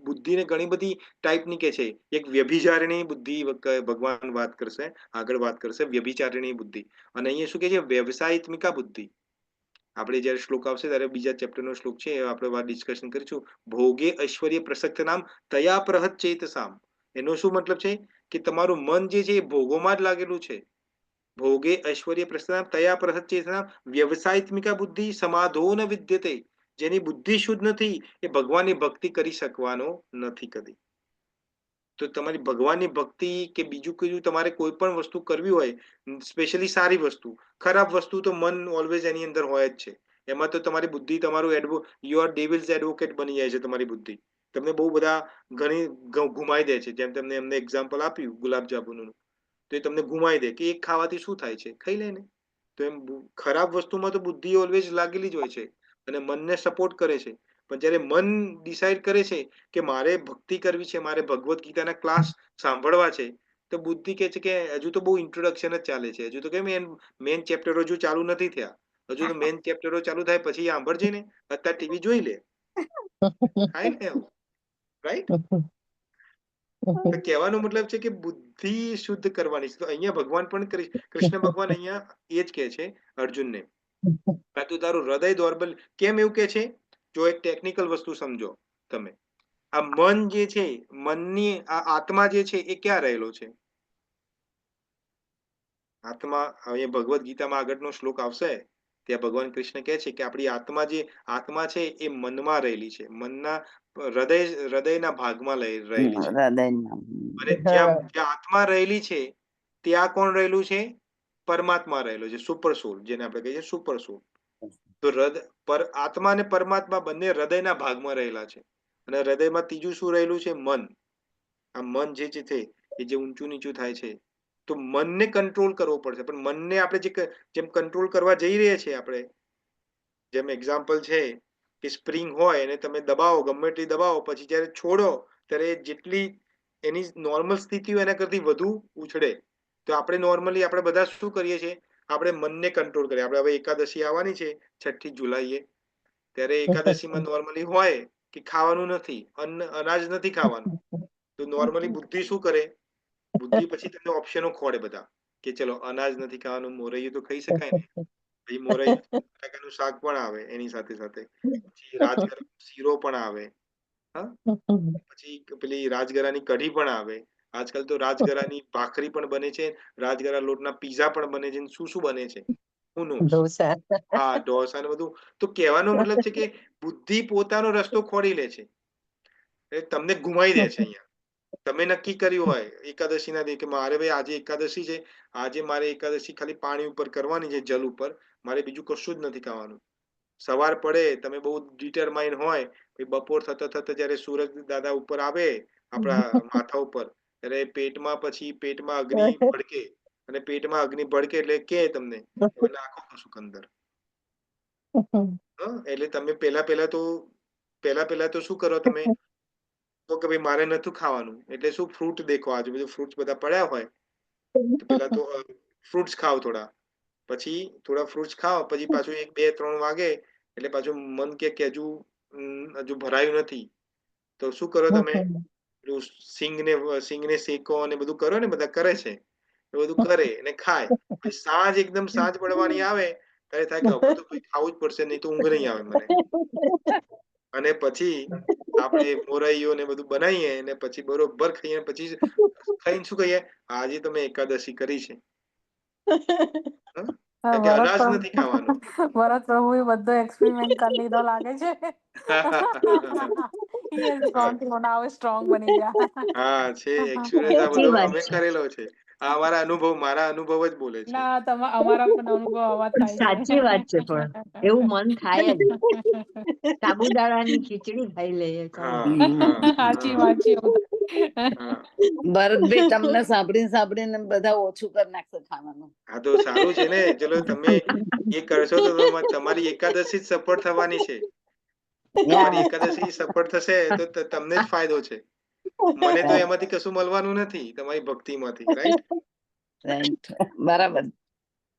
S1: બુદ્ધિને ઘણી બધી ટાઈપની કે છે. એક વ્યભિચારિણી બુદ્ધિ ભગવાન વાત કરશે, આગળ વાત કરશે વ્યભિચારિણી બુદ્ધિ. અને અહીંયા શું કે છે? વ્યવસાયિત્મિકા બુદ્ધિ. આપણે જયારે શ્લોક આવશે ત્યારે બીજા ચેપ્ટરનો શ્લોક છે, આપણે વાત ડિસ્કશન કરીશું. ભોગે ઐશ્વર્ય પ્રસક્ત નામ તયા પ્રહત ચેતસામ. એનો શું મતલબ છે? કે તમારું મન જે છે એ ભોગોમાં જ લાગેલું છે. ભોગે ઐશ્વર્ય પ્રસન્ન તયા પ્રહત ચેતસામ વ્યવસાયિત્મિકા બુદ્ધિ સમાધો ન વિદ્યતે. જેની બુદ્ધિ શુદ્ધ નથી એ ભગવાનની ભક્તિ કરી શકવાનો નથી કદી. તો તમારી ભગવાનની ભક્તિ કે બીજું કયું તમારે કોઈ પણ વસ્તુ કરવી હોય, સ્પેશિયલી સારી વસ્તુ, ખરાબ વસ્તુ તો મન ઓલવેઝ એની અંદર હોય જ છે. એમાં તો તમારી બુદ્ધિ તમારું યોર ડેવિલ્સ એડવોકેટ બની જાય છે. તમારી બુદ્ધિ તમને બહુ બધા ઘણી ઘુમાઈ દે છે. જેમ તમને એમને એક્ઝામ્પલ આપ્યું ગુલાબ જાંબુનું, તો એ તમને ઘુમાઈ દે કે એક ખાવાથી શું થાય છે, ખાઈ લે ને. તો એમ ખરાબ વસ્તુમાં તો બુદ્ધિ ઓલવેઝ લાગેલી જ હોય છે અને મનને સપોર્ટ કરે છે. પણ જ્યારે મન ડિસાઈડ કરે છે કે મારે ભક્તિ કરવી છે, મારે ભગવદ્ ગીતાના ક્લાસ સાંભળવા છે, તો બુદ્ધિ કહે છે કે હજુ તો બહુ ઇન્ટ્રોડક્શન જ ચાલે છે, હજુ તો કેમ મેન ચેપ્ટરો હજુ ચાલુ નથી થયા, હજુ તો મેન ચેપ્ટરો ચાલુ થાય પછી સાંભળજે ને, અત્યારે ટીવી જોઈ લે. થાય ને એવું, રાઈટ? તો કહેવાનો મતલબ છે કે બુદ્ધિ શુદ્ધ કરવાની છે. તો અહીંયા ભગવાન પણ કૃષ્ણ ભગવાન અહીંયા એ જ કહે છે અર્જુનને, તું તારું હૃદય દોર્બલ કેમ એવું કે છે? જો એક ટેકનિકલ વસ્તુ સમજો તમે. આ મન જે છે, મનની આ આત્મા જે છે એ ક્યાં રહેલો છે? આત્મા, અહીંયા ભગવદ્ ગીતામાં આગળનો શ્લોક આવશે ત્યાં ભગવાન કૃષ્ણ કહે છે કે આપણી આત્મા છે એ મનમાં રહેલી છે. મનના હૃદયના ભાગમાં રહેલી છે.
S5: હૃદયમાં.
S1: અને જ્યાં આત્મા રહેલી છે ત્યાં કોણ રહેલું છે? પરમાત્મા રહેલો છે, સુપર સોલ, જેને આપણે કહીએ સુપર સોલ. તો આત્મા અને પરમાત્મા બંને હૃદયના ભાગમાં રહેલા છે. અને હૃદયમાં ત્રીજું શું રહેલું છે? મન. આ મન જે છે એ જે ઊંચું નીચું થાય છે, તો મનને કંટ્રોલ કરવો પડશે. પણ મનને આપણે જેમ કંટ્રોલ કરવા જઈ રહ્યા છીએ, આપણે જેમ એક્ઝામ્પલ છે કે સ્પ્રિંગ હોય અને તમે દબાવો, ગમે એટલી દબાવો, પછી જ્યારે છોડો ત્યારે જેટલી એની નોર્મલ સ્થિતિ હોય એના કરતી વધુ ઉછળે. તો આપણે નોર્મલી આપણે બધા શું કરીએ છીએ? આપણે મનને કંટ્રોલ કરીએ. આપણે હવે એકાદશી આવવાની છે 6ઠી જુલાઈએ, ત્યારે એકાદશીમાં નોર્મલી હોય કે ખાવાનું નથી, અનાજ નથી ખાવાનું. તો નોર્મલી બુદ્ધિ શું કરે? બુદ્ધિ પછી તમને ઓપ્શનો ખોડે બધા, કે ચલો અનાજ નથી ખાવાનું, મોરૈયું તો ખાઈ શકાય ને, પછી મોરૈયું બટાકાનું શાક પણ આવે એની સાથે સાથે, પછી રાજગરાનો શીરો પણ આવે, હા, પછી પેલી રાજગરાની કઢી પણ આવે. આજકાલ તો રાજગરાની ભાખરી પણ બને છે, રાજગરા લોટના પીઝા પણ બને છે, શું શું બને છે, who knows?
S3: ઢોસા.
S1: હા, ઢોસા ને બધું. તો કહેવાનો મતલબ છે કે બુદ્ધિ પોતાનો રસ્તો ખોડી લે છે, એટલે તમને ઘુમાઈ દે છે. અહીંયા તમે નક્કી કર્યું હોય એકાદશીના દિવસે કે મારે ભાઈ આજે એકાદશી છે, આજે મારે એકાદશી ખાલી પાણી ઉપર કરવાની છે, જલ ઉપર, મારે બીજું કશું જ નથી ખાવાનું. સવાર પડે, તમે બહુ ડિટરમાઇન હોય, પછી બપોર થતા થતા જયારે સૂરજ દાદા ઉપર આવે આપણા માથા ઉપર, ત્યારે પેટમાં અગ્નિ ભડકે, અને પેટમાં અગ્નિ ભડકે એટલે કે તમને નાખો કશું અંદર. એટલે તમે પહેલા તો શું કરો તમે? તો કે ભાઈ મારે નતું ખાવાનું, એટલે શું ફ્રૂટ દેખો, આજુબાજુ ફ્રૂટ્સ બધા પડ્યા હોય, તો પેલા તો ફ્રૂટ્સ ખાઓ થોડા, પછી થોડા ફ્રૂટ્સ ખાઓ, પછી પાછું 1, 2, 3 વાગે એટલે પાછું મન કે હજુ ભરાયું નથી, તો શું કરો તમે? પેલું સિંગને શેકો અને બધું કરો ને, બધા કરે છે એ બધું કરે અને ખાય. પછી સાંજ એકદમ સાંજ પડવાની આવે ત્યારે થાય કે હવે તો કંઈ ખાવું જ પડશે, નહીં તો ઊંઘ નહીં આવે મને. અને પછી આપણે મોરૈયો ને બધું બનાવીએ અને પછી બરોબર ખાઈએ. પછી ખાઈને શું કહીએ, આજે તમે એકાદશી કરી છે. હં? કારણ કે અનાજ નથી ખાવાનું.
S2: ભરત પ્રભુએ બધો એક્સપેરિમેન્ટ કરી લીધો લાગે છે. He has gone through, now strong બની ગયા.
S1: હા, છે એક્સપિરિયન્સ આ
S6: સાચી
S1: બધો
S6: વાત
S1: અમે
S6: છે.
S1: કરેલો છે. આ અમારા અનુભવ, મારા અનુભવ જ બોલે છે.
S2: ના, અમારા પણ અનુભવ આવા થાય છે.
S6: સાચી વાત છે, પણ એવું મન થાય જ. સાબુદાણાની ખીચડી ખાઈ લઈએ ચાલો.
S1: હા, હા,
S2: સાચી
S1: હા,
S2: વાત છે એવું થાય.
S1: હા.
S5: ભરતભાઈ તમને સાંભળીને બધા ઓછું કરી નાખશે ખાવાનું.
S1: હા, તો સારું છે ને. ચલો તમે એ કરશો તો તમારી એકાદશી જ સફળ થવાની છે. તમારી એકાદશી સફળ થશે તો તમને જ ફાયદો છે. મને તો એમાંથી કશું મળવાનું નથી, તમારી ભક્તિમાંથી, રાઈટ?
S5: રાઈટ, બરાબર.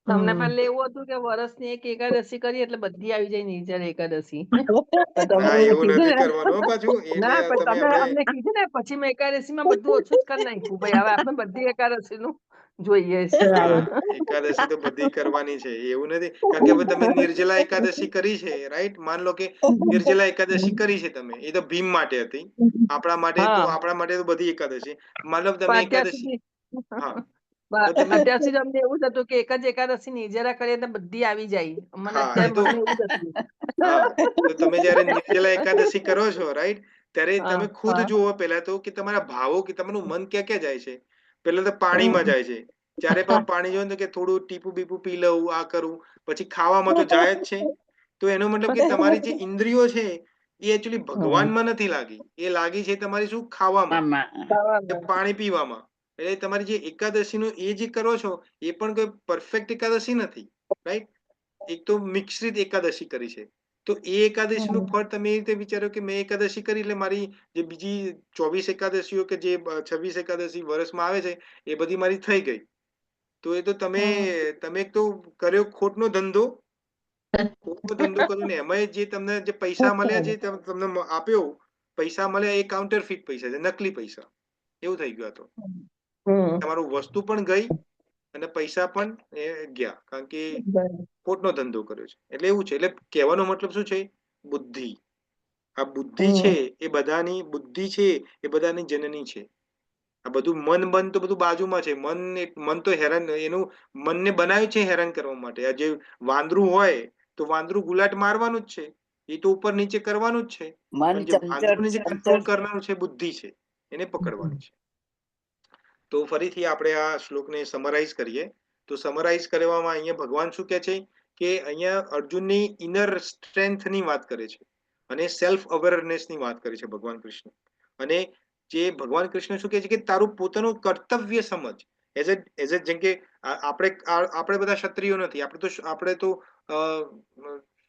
S7: તમને
S6: હમ.
S7: પહેલા એવું હતું કે વર્ષની એક એકાદશી કરી એટલે બધી આવી જાય નિર્જળ એકાદશી.
S1: ના,
S7: તમે
S1: એવું
S7: કીધું
S1: નથી
S7: ને,
S1: કરવાનું હો પાછું. એટલે
S7: ના પણ
S1: તમે
S7: તમે
S1: આપણે
S7: અમને કીધું ને પછી મેં એકાદશીમાં બધું ઓછું જ કરી નાખ્યું. ભાઈ હવે આપણે બધી એકાદશીનું જોઈએ છે.
S1: હા, એકાદશી તો બધી કરવાની છે, એવું નથી. કારણ કે હવે તમે નિર્જલા એકાદશી કરી છે, રાઈટ? માન લો કે નિર્જલા એકાદશી કરી છે તમે, એ તો ભીમ માટે હતી.
S7: હા
S1: આપણા માટે તો બધી એકાદશી. મતલબ
S7: પણ
S1: તમે
S7: અત્યાર
S1: એકાદશી,
S7: સુધી
S1: હા, તો તમે,
S7: અત્યાર સુધી અમને એવું જ હતું કે એક જ એકાદશી નિર્જરા કરીએ તો બધી આવી જાય. મને
S1: હા,
S7: અત્યારે
S1: એ તો,
S7: મને એવું જ હતું.
S1: હા, તો તમે જયારે નિર્જલા એકાદશી કરો છો, રાઈટ? ત્યારે
S7: હા
S1: તમે ખુદ જુઓ પહેલા તો કે તમારા ભાવો, કે તમારું મન ક્યાં ક્યાં જાય છે. પહેલા તો પાણીમાં જાય છે. જ્યારે પણ પાણી જોયું ને કે થોડું ટીપું બીપું પી લઉં, આ કરું. પછી ખાવામાં તો જાય જ છે. તો એનો મતલબ કે તમારી જે ઇન્દ્રિયો છે એ એકચ્યુઅલી ભગવાનમાં નથી લાગી, એ લાગી છે તમારી શું, ખાવામાં, કે પાણી પીવામાં. એટલે તમારી જે એકાદશીનું એ જે કરો છો એ પણ કોઈ પરફેક્ટ એકાદશી નથી, રાઈટ? એક તો મિશ્રિત એકાદશી કરી છે. તો એ એકાદશીનું ફળ તમે એ રીતે વિચારો કે મેં એકાદશી કરી એટલે મારી જે બીજી 24 એકાદશીઓ કે જે 26 એકાદશી વર્ષમાં આવે છે એ બધી મારી થઈ ગઈ. તો એ તો તમે એક તો કર્યો ખોટનો ધંધો. ખોટનો ધંધો કર્યો ને એમાંય જે તમને જે પૈસા મળ્યા, જે તમને આપ્યો પૈસા મળ્યા, એ કાઉન્ટરફીટ પૈસા છે, નકલી પૈસા. એવું થઈ ગયું આ તો. તમારું વસ્તુ પણ ગઈ અને પૈસા પણ એ ગયા, કારણ કે ખોટનો ધંધો કર્યો છે. એટલે એવું છે. એટલે કહેવાનો મતલબ શું છે? બુદ્ધિ. આ બુદ્ધિ છે એ બધાની જનની છે. આ બધું મન તો બધું બાજુમાં છે. મન તો હેરાન, એનું મનને બનાવ્યું છે હેરાન કરવા માટે. આ જે વાંદરું હોય તો વાંદરું ગુલાટ મારવાનું જ છે, એ તો ઉપર નીચે કરવાનું જ છે.
S5: મન
S1: પણ જે
S5: ચંચળ
S1: વાંદરુંને જે કંટ્રોલ કરનારું છે બુદ્ધિ છે, એને પકડવાની છે. તો ફરીથી આપણે આ શ્લોકને સમરાઈઝ કરીએ. તો સમરાઈઝ કરવામાં અહીંયા ભગવાન શું કહે છે કે અહીંયા અર્જુનની ઇનર સ્ટ્રેન્થની વાત કરે છે અને સેલ્ફ અવેરનેસની વાત કરે છે ભગવાન કૃષ્ણ. અને જે ભગવાન કૃષ્ણ શું કહે છે કે તારું પોતાનું કર્તવ્ય સમજ. એઝ એ જેમ કે આપણે બધા ક્ષત્રિયો નથી, આપણે તો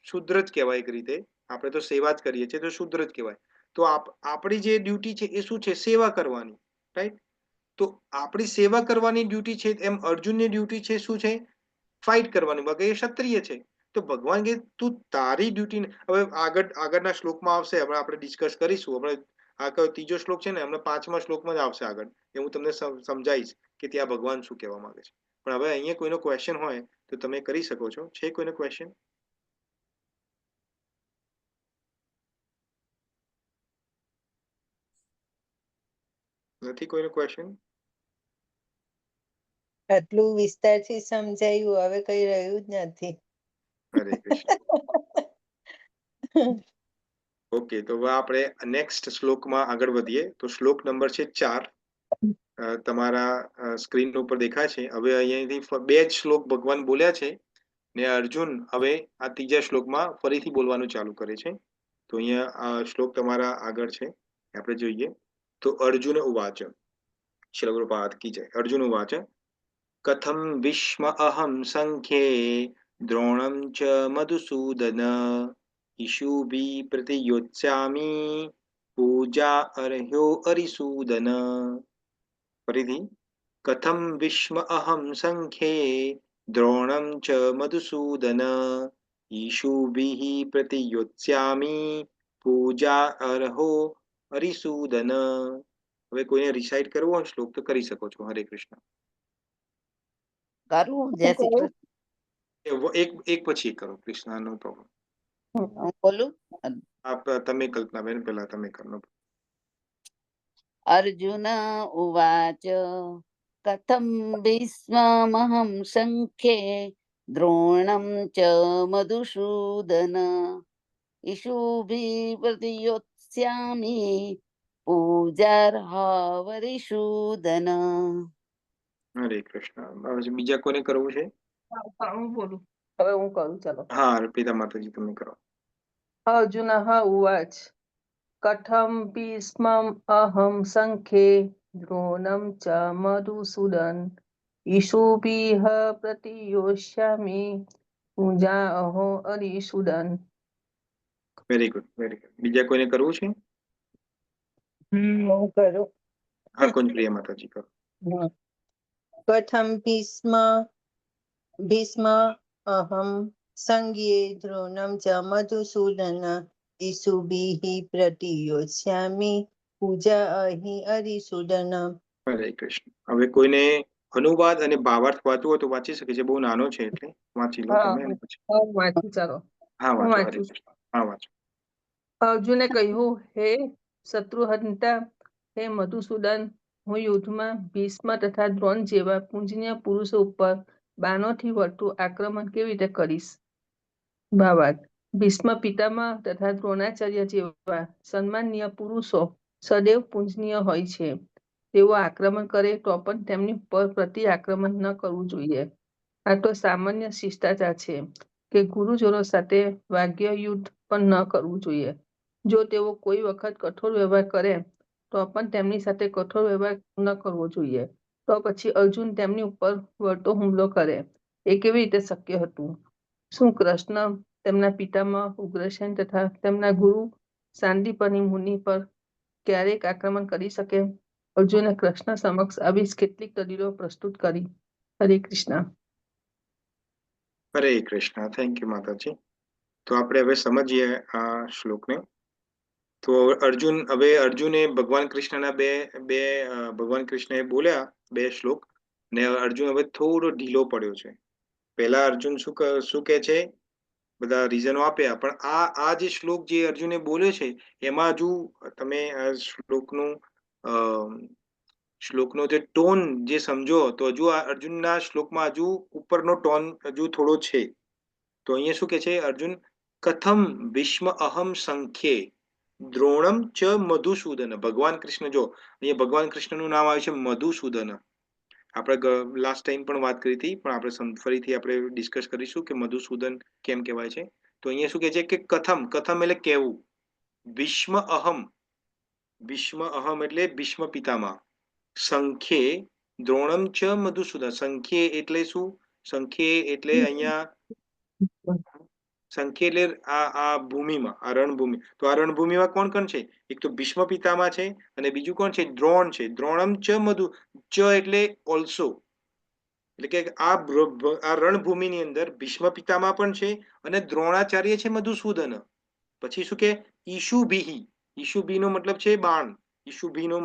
S1: શુદ્ર જ કહેવાય એક રીતે. આપણે તો સેવા જ કરીએ છીએ, તો શુદ્ર જ કહેવાય. તો આપણી જે ડ્યુટી છે એ શું છે? સેવા કરવાની, રાઈટ? તો આપણી સેવા કરવાની ડ્યુટી છે, એમ અર્જુનની ડ્યુટી છે શું છે? ફાઇટ કરવાની. બાકી એ ક્ષત્રિય છે. તો ભગવાન કે તું તારી ડ્યુટી, હવે આગળના શ્લોકમાં આવશે, હમણાં આપણે ડિસ્કસ કરીશું. હમણાં આ ત્રીજો શ્લોક છે ને, હમણાં 5મા શ્લોકમાં જ આવશે આગળ, એ હું તમને સમજાવીશ કે ત્યાં ભગવાન શું કહેવા માંગે છે. પણ હવે અહીંયા કોઈનો ક્વેશ્ચન હોય તો તમે કરી શકો છો. છે કોઈનો ક્વેશ્ચન? નથી કોઈનો ક્વેશ્ચન?
S3: આટલું વિસ્તારથી સમજાયું, હવે કઈ રહ્યું જ નથી.
S1: હરે કૃષ્ણ. ઓકે, તો હવે આપણે નેક્સ્ટ શ્લોકમાં આગળ વધીએ. તો શ્લોક નંબર છે 4. તમારા સ્ક્રીન ઉપર દેખાય છે. હવે અહીંયાથી 2 જ શ્લોક ભગવાન બોલ્યા છે ને અર્જુન હવે આ ત્રીજા શ્લોકમાં ફરીથી બોલવાનું ચાલુ કરે છે. તો અહીંયા આ શ્લોક તમારા આગળ છે, આપણે જોઈએ. તો અર્જુન ઉવાચ, શ્રીલ પ્રભુપાદ કી જય. અર્જુન ઉવાચ, કથમ વિશ્વ અહમ સંખ્યે દ્રોણમ ચ મધુસૂદન ઈશુભી પ્રતિયોત્સ્યામી પૂજા અર્હ્યો અરિસૂદન. ફરીથી, કથમ વિશ્વ અહમ સંખ્યે દ્રોણમ ચ મધુસૂદન ઈશુભિઃ પ્રતિયોત્સ્યામિ પૂજા અર્હો હરિસૂદન. હવે કોઈને રિસાઇટ કરવો હોય શ્લોક તો કરી શકો છો. હરે કૃષ્ણ.
S5: કરું જય શ્રી કૃષ્ણ.
S1: એક પછી એક કરો. કૃષ્ણ, નો પ્રોબ્લેમ.
S5: હું બોલું.
S1: તમે કલ્પનાબેન પેલા તમે કરો.
S5: અર્જુન ઉવાચ કથમ ભીષ્મમહં સંખ્યે દ્રોણં ચ મધુસૂદન ઈશુભી પ્રતિયોત્સ્યામિ પૂજાર્હા વરિસૂદન.
S1: હરે કૃષ્ણ. હવે બીજા કોને કરવું છે?
S7: હું બોલું. હવે હું કરું. ચલો.
S1: હા, અર્પિતા માતાજી તમે કરો.
S7: અર્જુન ઉવાચ કથમ ભીષ્મમ અહમ સંખ્યે દ્રોણમ ચ મધુસૂદન ઈશુભીઃ પ્રતિયોષ્યામિ પૂજા અહો Arisudan.
S1: Very good, very good. બીજા કોઈને કરવું છે?
S3: હું કરું.
S1: હા, કોણ પ્રિયા માતાજી કરો.
S3: કથમ ભીષ્મ અહમ સંઘ્યે દ્રોણમ ચ મધુસૂદન ઈશુભીઃ પ્રતિયોત્સ્યામિ પૂજા અહી અરિસૂદન.
S1: હરે કૃષ્ણ. હવે કોઈને અનુવાદ અને ભાવાર્થ વાંચવું હોય તો વાંચી શકે છે. બહુ નાનો છે એટલે વાંચી લો
S7: હા
S1: તમે અને પછી.
S7: હું વાંચું. ચાલો.
S1: હા,
S7: હું
S1: વાંચો. હરે
S7: વાંચું.
S1: કૃષ્ણ. હા, વાંચો.
S7: અર્જુને કહ્યું, હે શત્રુહંતા, હે મધુસૂદન, હું યુદ્ધમાં ભીષ્મ તથા દ્રોણ જેવા પૂજનીય પુરુષો ઉપર બાણોથી વળતું આક્રમણ કેવી રીતે કરીશ? ભાવાર્થ. ભીષ્મ પિતામહ તથા દ્રોણાચાર્ય જેવા સન્માનીય પુરુષો સદૈવ પૂજનીય હોય છે. તેઓ આક્રમણ કરે તો પણ તેમની પર પ્રતિ આક્રમણ ન કરવું જોઈએ. આ તો સામાન્ય શિષ્ટાચાર છે કે ગુરુજનો સાથે વાગ્ય યુદ્ધ પણ ન કરવું જોઈએ. જો તેઓ કોઈ વખત કઠોર વ્યવહાર કરે તો પણ તેમની સાથે કઠોર વ્યવહાર ન કરવો જોઈએ. તો પછી અર્જુન તેમની ઉપર વળતો હુમલો કરે એ કેવી રીતે શક્ય હતું? શું કૃષ્ણ તેમના પિતામહ ઉગ્રસેન તથા તેમના ગુરુ સાંદીપની મુનિ પર ક્યારેક આક્રમણ કરી શકે? અર્જુને કૃષ્ણ સમક્ષ આવી કેટલીક દલીલો પ્રસ્તુત કરી. હરે કૃષ્ણ.
S1: હરે કૃષ્ણ. થેન્ક યુ માતાજી. તો આપણે હવે સમજીએ આ શ્લોકને. તો અર્જુને ભગવાન કૃષ્ણના ભગવાન કૃષ્ણએ બોલ્યા 2 શ્લોક ને અર્જુન હવે થોડો ઢીલો પડ્યો છે. પહેલા અર્જુન શું કહે છે? બધા રીઝનો આપ્યા, પણ આ જે શ્લોક જે અર્જુને બોલ્યો છે એમાં હજુ તમે આ શ્લોકનો જે ટોન જે સમજો તો હજુ આ અર્જુનના શ્લોકમાં હજુ ઉપરનો ટોન હજુ થોડો છે. તો અહીંયા શું કે છે અર્જુન? કથમ ભીષ્મ અહમ સંખ્યે દ્રોણમ ચ મધુસૂદન. ભગવાન કૃષ્ણ, જો અહીંયા ભગવાન કૃષ્ણનું નામ આવ્યું છે મધુસૂદન. આપણે લાસ્ટ ટાઈમ પણ વાત કરી હતી, પણ આપણે ફરીથી આપણે ડિસ્કસ કરીશું કે મધુસૂદન કેમ કહેવાય છે. તો અહીંયા શું કહે છે કે કથમ એટલે કેવું. ભીષ્મ અહમ એટલે ભીષ્મ પિતામહ. સંખ્યે દ્રોણમ ચ મધુસૂદન. સંખ્યે એટલે શું? સંખ્યે એટલે અહીંયા સંખ્યા એટલે આ ભૂમિમાં, આ રણભૂમિ. તો આ રણભૂમિમાં કોણ કોણ છે? એક તો ભીષ્મ પિતામહ છે અને બીજું કોણ છે? દ્રોણ છે. દ્રોણમ ચ મધુ. ચ એટલે ઓલ્સો, એટલે કે આ રણભૂમિની અંદર ભીષ્મ પિતામહ પણ છે અને દ્રોણાચાર્ય છે મધુસૂદન. પછી શું કે ઈશુભી નો મતલબ છે બાણ. ઈશુભી નો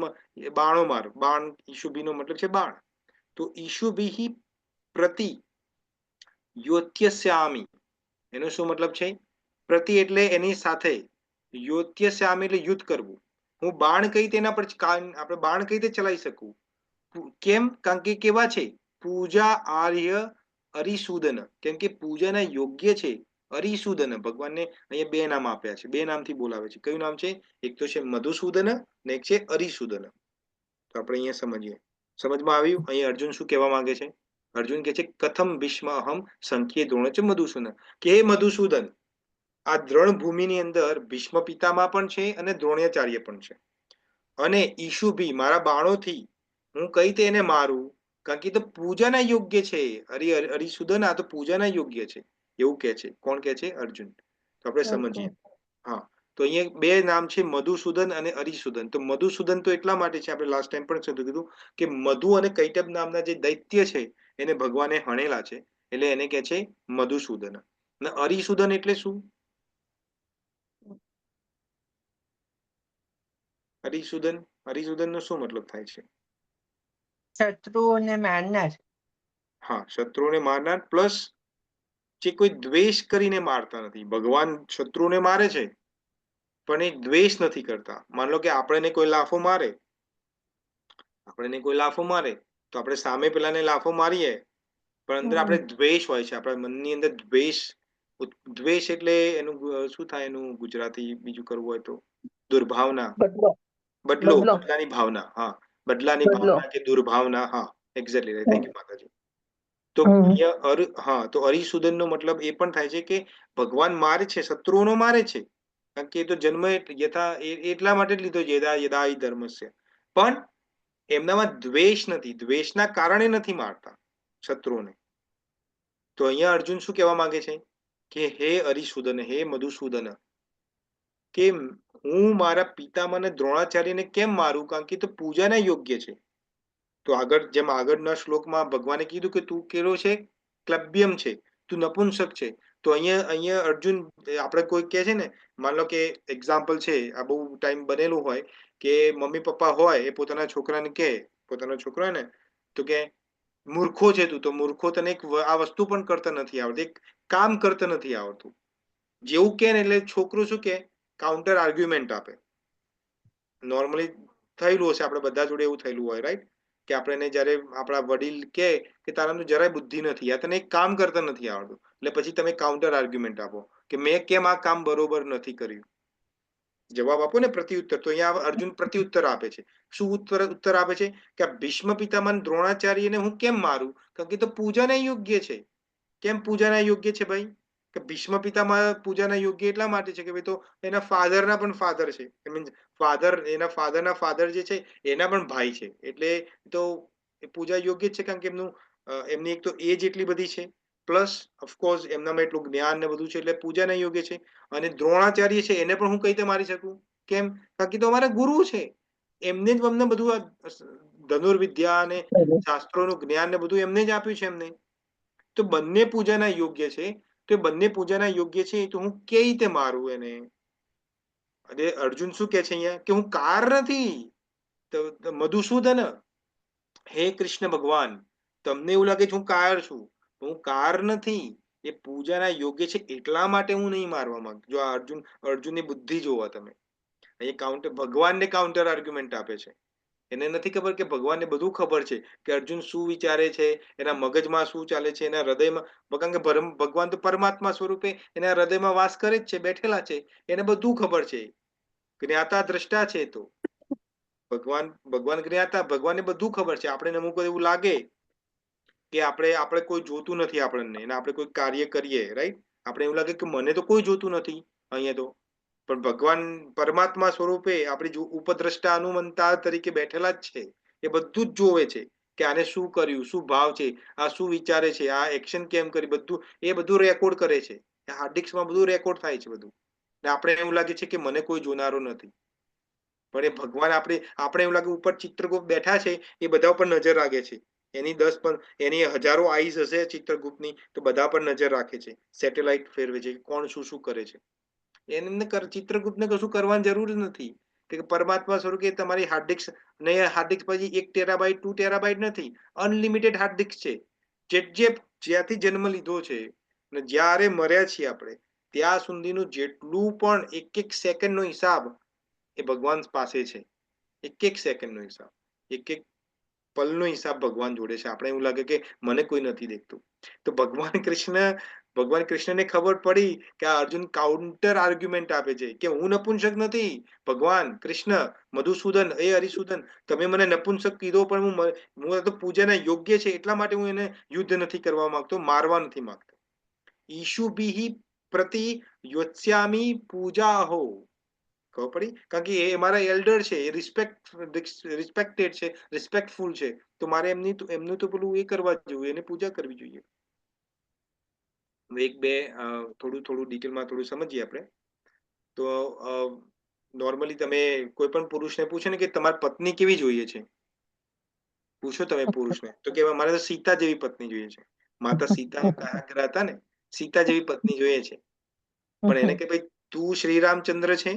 S1: બાણો માર. ઈશુભી નો મતલબ છે બાણ. તો ઈશુભી પ્રતિ યોત્સ્યામિ, એનો શું મતલબ છે? પ્રતિ એટલે એની સાથે, યોત્સ્યામિ એટલે યુદ્ધ કરવું. હું બાણ કઈ તેના પર આપણે બાણ કઈ રીતે ચલાવી શકું? કેમ? કારણ કે કેવા છે? પૂજા આર્ય અરિસૂદન. કેમ કે પૂજાના યોગ્ય છે. અરિસૂદન, ભગવાનને અહીંયા 2 નામ આપ્યા છે. 2 નામથી બોલાવે છે. કયું નામ છે? એક તો છે મધુસૂદન ને એક છે અરિસૂદન. તો આપણે અહીંયા સમજીએ. સમજમાં આવ્યું? અહીંયા અર્જુન શું કહેવા માંગે છે? અર્જુન કહે છે કથમ ભીષ્મ અહમ સંખ્યે દ્રોણ ચ મધુસૂદન. કે હે મધુસૂદન, આ રણભૂમિની અંદર ભીષ્મ પિતામહ પણ છે અને દ્રોણાચાર્ય પણ છે. અને ઈશુભી, મારા બાણોથી હું કઈ રીતે એને મારું? કારણ કે તો પૂજાના યોગ્ય છે. અરિસૂદન, આ તો પૂજાના યોગ્ય છે એવું કે છે. કોણ કે છે? અર્જુન. તો આપણે સમજીએ. હા, તો અહીંયા 2 નામ છે, મધુસૂદન અને અરિસૂદન. તો મધુસૂદન તો એટલા માટે છે, આપણે લાસ્ટ ટાઈમ પણ કીધું કે મધુ અને કૈટબ નામના જે દૈત્ય છે એને ભગવાને હણેલા છે, એટલે એને કહે છે મધુસૂદન. અને અરિસૂદન એટલે શું? હરિસૂદન હરિસુદનનો શું મતલબ થાય છે?
S3: શત્રુઓને મારનાર.
S1: હા, શત્રુઓને મારનાર પ્લસ જે કોઈ દ્વેષ કરીને મારતા નથી. ભગવાન શત્રુને મારે છે પણ એ દ્વેષ નથી કરતા. માન લો કે આપણને કોઈ લાફો મારે, તો આપણે સામે પેલાને લાફો મારીએ પણ અંદર આપણે દ્વેષ હોય છે, આપણા મનની અંદર દ્વેષ. દ્વેષ એટલે એનું શું થાય, એનું ગુજરાતી બીજું કરવું હોય તો? દુર્ભાવના,
S7: બદલો
S1: બદલો,
S7: બદલો
S1: બદલાની ભાવના. હા, બદલાની
S7: બદલો.
S1: ભાવના કે દુર્ભાવના. હા, એક્ઝેક્ટલી, થેન્ક યુ માતાજી. તો
S7: હમ.
S1: અહીંયા હા, તો હરિસુદનનો મતલબ એ પણ થાય છે કે ભગવાન મારે છે, શત્રુઓનો મારે છે, કારણ કે એ તો જન્મ એટલા માટે જ લીધો છે, યદા યદા હિ ધર્મસ્ય. પણ એમનામાં દ્વેષ નથી, દ્વેષના કારણે નથી મારતા શત્રુઓને. તો અહીંયા અર્જુન શું કહેવા માંગે છે કે હે હરિસુદન, હે મધુસૂદન, કે હું મારા પિતામહને દ્રોણાચાર્યને કેમ મારું? કારણ કે તો પૂજાના યોગ્ય છે. તો જેમ આગળના શ્લોકમાં ભગવાને કીધું કે તું કેવો છે? ક્લબ્યમ છે, તું નપુંસક છે. તો અહીંયા અર્જુન, આપણે કોઈ કહે છે ને, માન લો કે એક્ઝામ્પલ છે, આ બહુ ટાઈમ બનેલું હોય કે મમ્મી પપ્પા હોય એ પોતાના છોકરાને કહે, પોતાનો છોકરો હોય ને, તો કે મૂર્ખો છે તું, તો મૂર્ખો, તને આ વસ્તુ પણ કરતા નથી આવડતી, એક કામ કરતા નથી આવડતું. જેવું કે ને એટલે છોકરું શું કે કાઉન્ટર આર્ગ્યુમેન્ટ આપે. નોર્મલી થયેલું હશે, આપણે બધા જોડે એવું થયેલું હોય, રાઈટ? કે આપણે જયારે આપણા વડીલ કે તારામાં જરાય બુદ્ધિ નથી, આ તને એક કામ કરતા નથી આવડતું, એટલે પછી તમે કાઉન્ટર આર્ગ્યુમેન્ટ આપો કે મેં કેમ આ કામ બરોબર નથી કર્યું. જવાબ આપો ને, પ્રત્યુત્તર. તો અહીંયા અર્જુન પ્રત્યુત્તર આપે છે. શું ઉત્તર આપે છે? કે આ ભીષ્મ પિતામહ દ્રોણાચાર્યને હું કેમ મારું? કારણ કે તો પૂજાને યોગ્ય છે. કેમ પૂજાના યોગ્ય છે ભાઈ? કે ભીષ્મ પિતામહ પૂજાના યોગ્ય એટલા માટે છે કે ભાઈ તો એના ફાધરના પણ ફાધર છે, મીન્સ ફાધર, એના ફાધરના ફાધર જે છે એના પણ ભાઈ છે, એટલે તો પૂજા યોગ્ય જ છે. કારણ કે એમની એક તો એજ એટલી બધી છે, પ્લસ ઓફકોર્સ એમનામાં એટલું જ્ઞાન ને બધું છે, એટલે પૂજાના યોગ્ય છે. અને દ્રોણાચાર્ય છે એને પણ હું કઈ રીતે મારી શકું? કેમ? કારણ કે તો અમારા ગુરુ છે, એમને જ અમને બધું આ ધનુર્વિદ્યા અને શાસ્ત્રોનું જ્ઞાન ને બધું એમને જ આપ્યું છે એમને. તો બંને પૂજાના યોગ્ય છે. તો બંને પૂજાના યોગ્ય છે, તો હું કેવી રીતે મારું એને? અને અર્જુન શું કે છે અહીંયા? કે હું કાર નથી. તો મધુસૂદન, હે કૃષ્ણ ભગવાન, તમને એવું લાગે છે હું કાર છું, હું કાર નથી. એ પૂજાના યોગ્ય છે એટલા માટે હું નહીં મારવા માંગતો. જો આ અર્જુનની બુદ્ધિ જોવા તમે, અહીં ભગવાનને કાઉન્ટર આર્ગ્યુમેન્ટ આપે છે. એને નથી ખબર કે ભગવાનને બધું ખબર છે કે અર્જુન શું વિચારે છે, એના મગજમાં શું ચાલે છે, એના હૃદયમાં. કારણ કે ભગવાન તો પરમાત્મા સ્વરૂપે એના હૃદયમાં વાસ કરે જ છે, બેઠેલા છે, એને બધું ખબર છે. જ્ઞાતા દ્રષ્ટા છે. તો ભગવાન જ્ઞાતા, ભગવાનને બધું ખબર છે. આપણે અમુક એવું લાગે કે આપણે કોઈ જોતું નથી આપણને, અને આપણે કોઈ કાર્ય કરીએ, રાઈટ, આપણે એવું લાગે કે મને તો કોઈ જોતું નથી અહીંયા તો. પણ ભગવાન પરમાત્મા સ્વરૂપે આપણી ઉપદ્રષ્ટા અનુમંતા તરીકે બેઠેલા જ છે. એ બધું જ જોવે છે કે આને શું કર્યું, શું ભાવ છે, આ શું વિચારે છે, આ એક્શન કેમ કરી, બધું એ બધું રેકોર્ડ કરે છે. હાર્ડ ડિસ્કમાં બધું રેકોર્ડ થાય છે બધું. ને આપણે એવું લાગે છે કે મને કોઈ જોનારો નથી. પણ એ ભગવાન, આપણે એવું લાગે ઉપર ચિત્રગુપ્ત બેઠા છે, એ બધા ઉપર નજર રાખે છે. એની હજારો આઈઝ હશે ચિત્રગુપ્તની, તો બધા પર નજર રાખે છે, સેટેલાઇટ ફેરવે છે, કોણ શું શું કરે છે. એને ચિત્રગુપ્તને કશું કરવાની જરૂર નથી, કે પરમાત્મા સ્વરૂપે તમારી હાર્ડ ડિસ્ક ને, હાર્ડ ડિસ્ક પછી 1 ટેરાબાઇટ 2 ટેરાબાઇટ નથી, અનલિમિટેડ હાર્ડ ડિસ્ક છે. જ્યાંથી જન્મ લીધો છે ને જ્યારે મર્યા છીએ આપણે ત્યાં સુધીનું જેટલું પણ એક સેકન્ડનો હિસાબ એ ભગવાન પાસે છે. એક સેકન્ડનો હિસાબ, એક પલનો હિસાબ ભગવાન જોડે છે. આપણે એવું લાગે કે મને કોઈ નથી દેખતું. તો ભગવાન કૃષ્ણને ખબર પડી કે આ અર્જુન કાઉન્ટર આર્ગ્યુમેન્ટ આપે છે કે હું નપુંસક નથી. ભગવાન કૃષ્ણ, મધુસૂદન, એ હરિસૂદન, તમે મને નપુંસક કીધો, પણ હું તો પૂજાના યોગ્ય છે એટલા માટે હું એને યુદ્ધ નથી કરવા માંગતો, મારવા નથી માંગતો. ઈશુભિઃ પ્રતિ યોત્સ્યામિ પૂજાહો. ખબર પડી? કારણ કે એ મારા એલ્ડર છે, એ રિસ્પેક્ટેડ છે, રિસ્પેક્ટફુલ છે. તો મારે એમનું તો પેલું એ કરવા જોઈએ, એને પૂજા કરવી જોઈએ. એક બે થોડું ડિટેલમાં થોડું સમજીએ આપણે. તો નોર્મલી તમે કોઈ પણ પુરુષને પૂછે ને કે તમારી પત્ની કેવી જોઈએ છે, પૂછો તમે પુરુષને, તો કે મારે તો સીતા જેવી પત્ની જોઈએ છે. માતા સીતા કયા હતા ને, સીતા જેવી પત્ની જોઈએ છે. પણ એને કે ભાઈ તું શ્રી રામચંદ્ર છે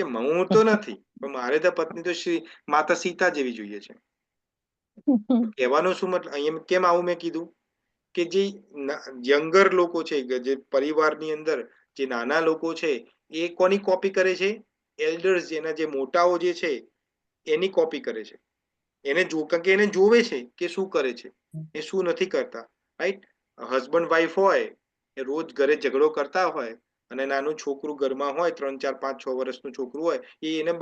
S1: કે હું તો નથી, પણ મારે તો પત્ની તો શ્રી માતા સીતા જેવી જોઈએ છે. કહેવાનો શું મતલબ અહીંયા કેમ આવું મેં કીધું કે જે યંગર લોકો છે, જે પરિવારની અંદર જે નાના લોકો છે, એ કોની કોપી કરે છે? એલ્ડર્સ, જેના જે મોટાઓ જે છે એની કોપી કરે છે. એને કારણ કે એને જોવે છે કે શું કરે છે, એ શું નથી કરતા, રાઈટ? હસબન્ડ વાઈફ હોય, એ રોજ ઘરે ઝઘડો કરતા હોય, અને નાનું છોકરું ઘરમાં હોય, 3, 4, 5, 6 વર્ષનું છોકરું હોય, એને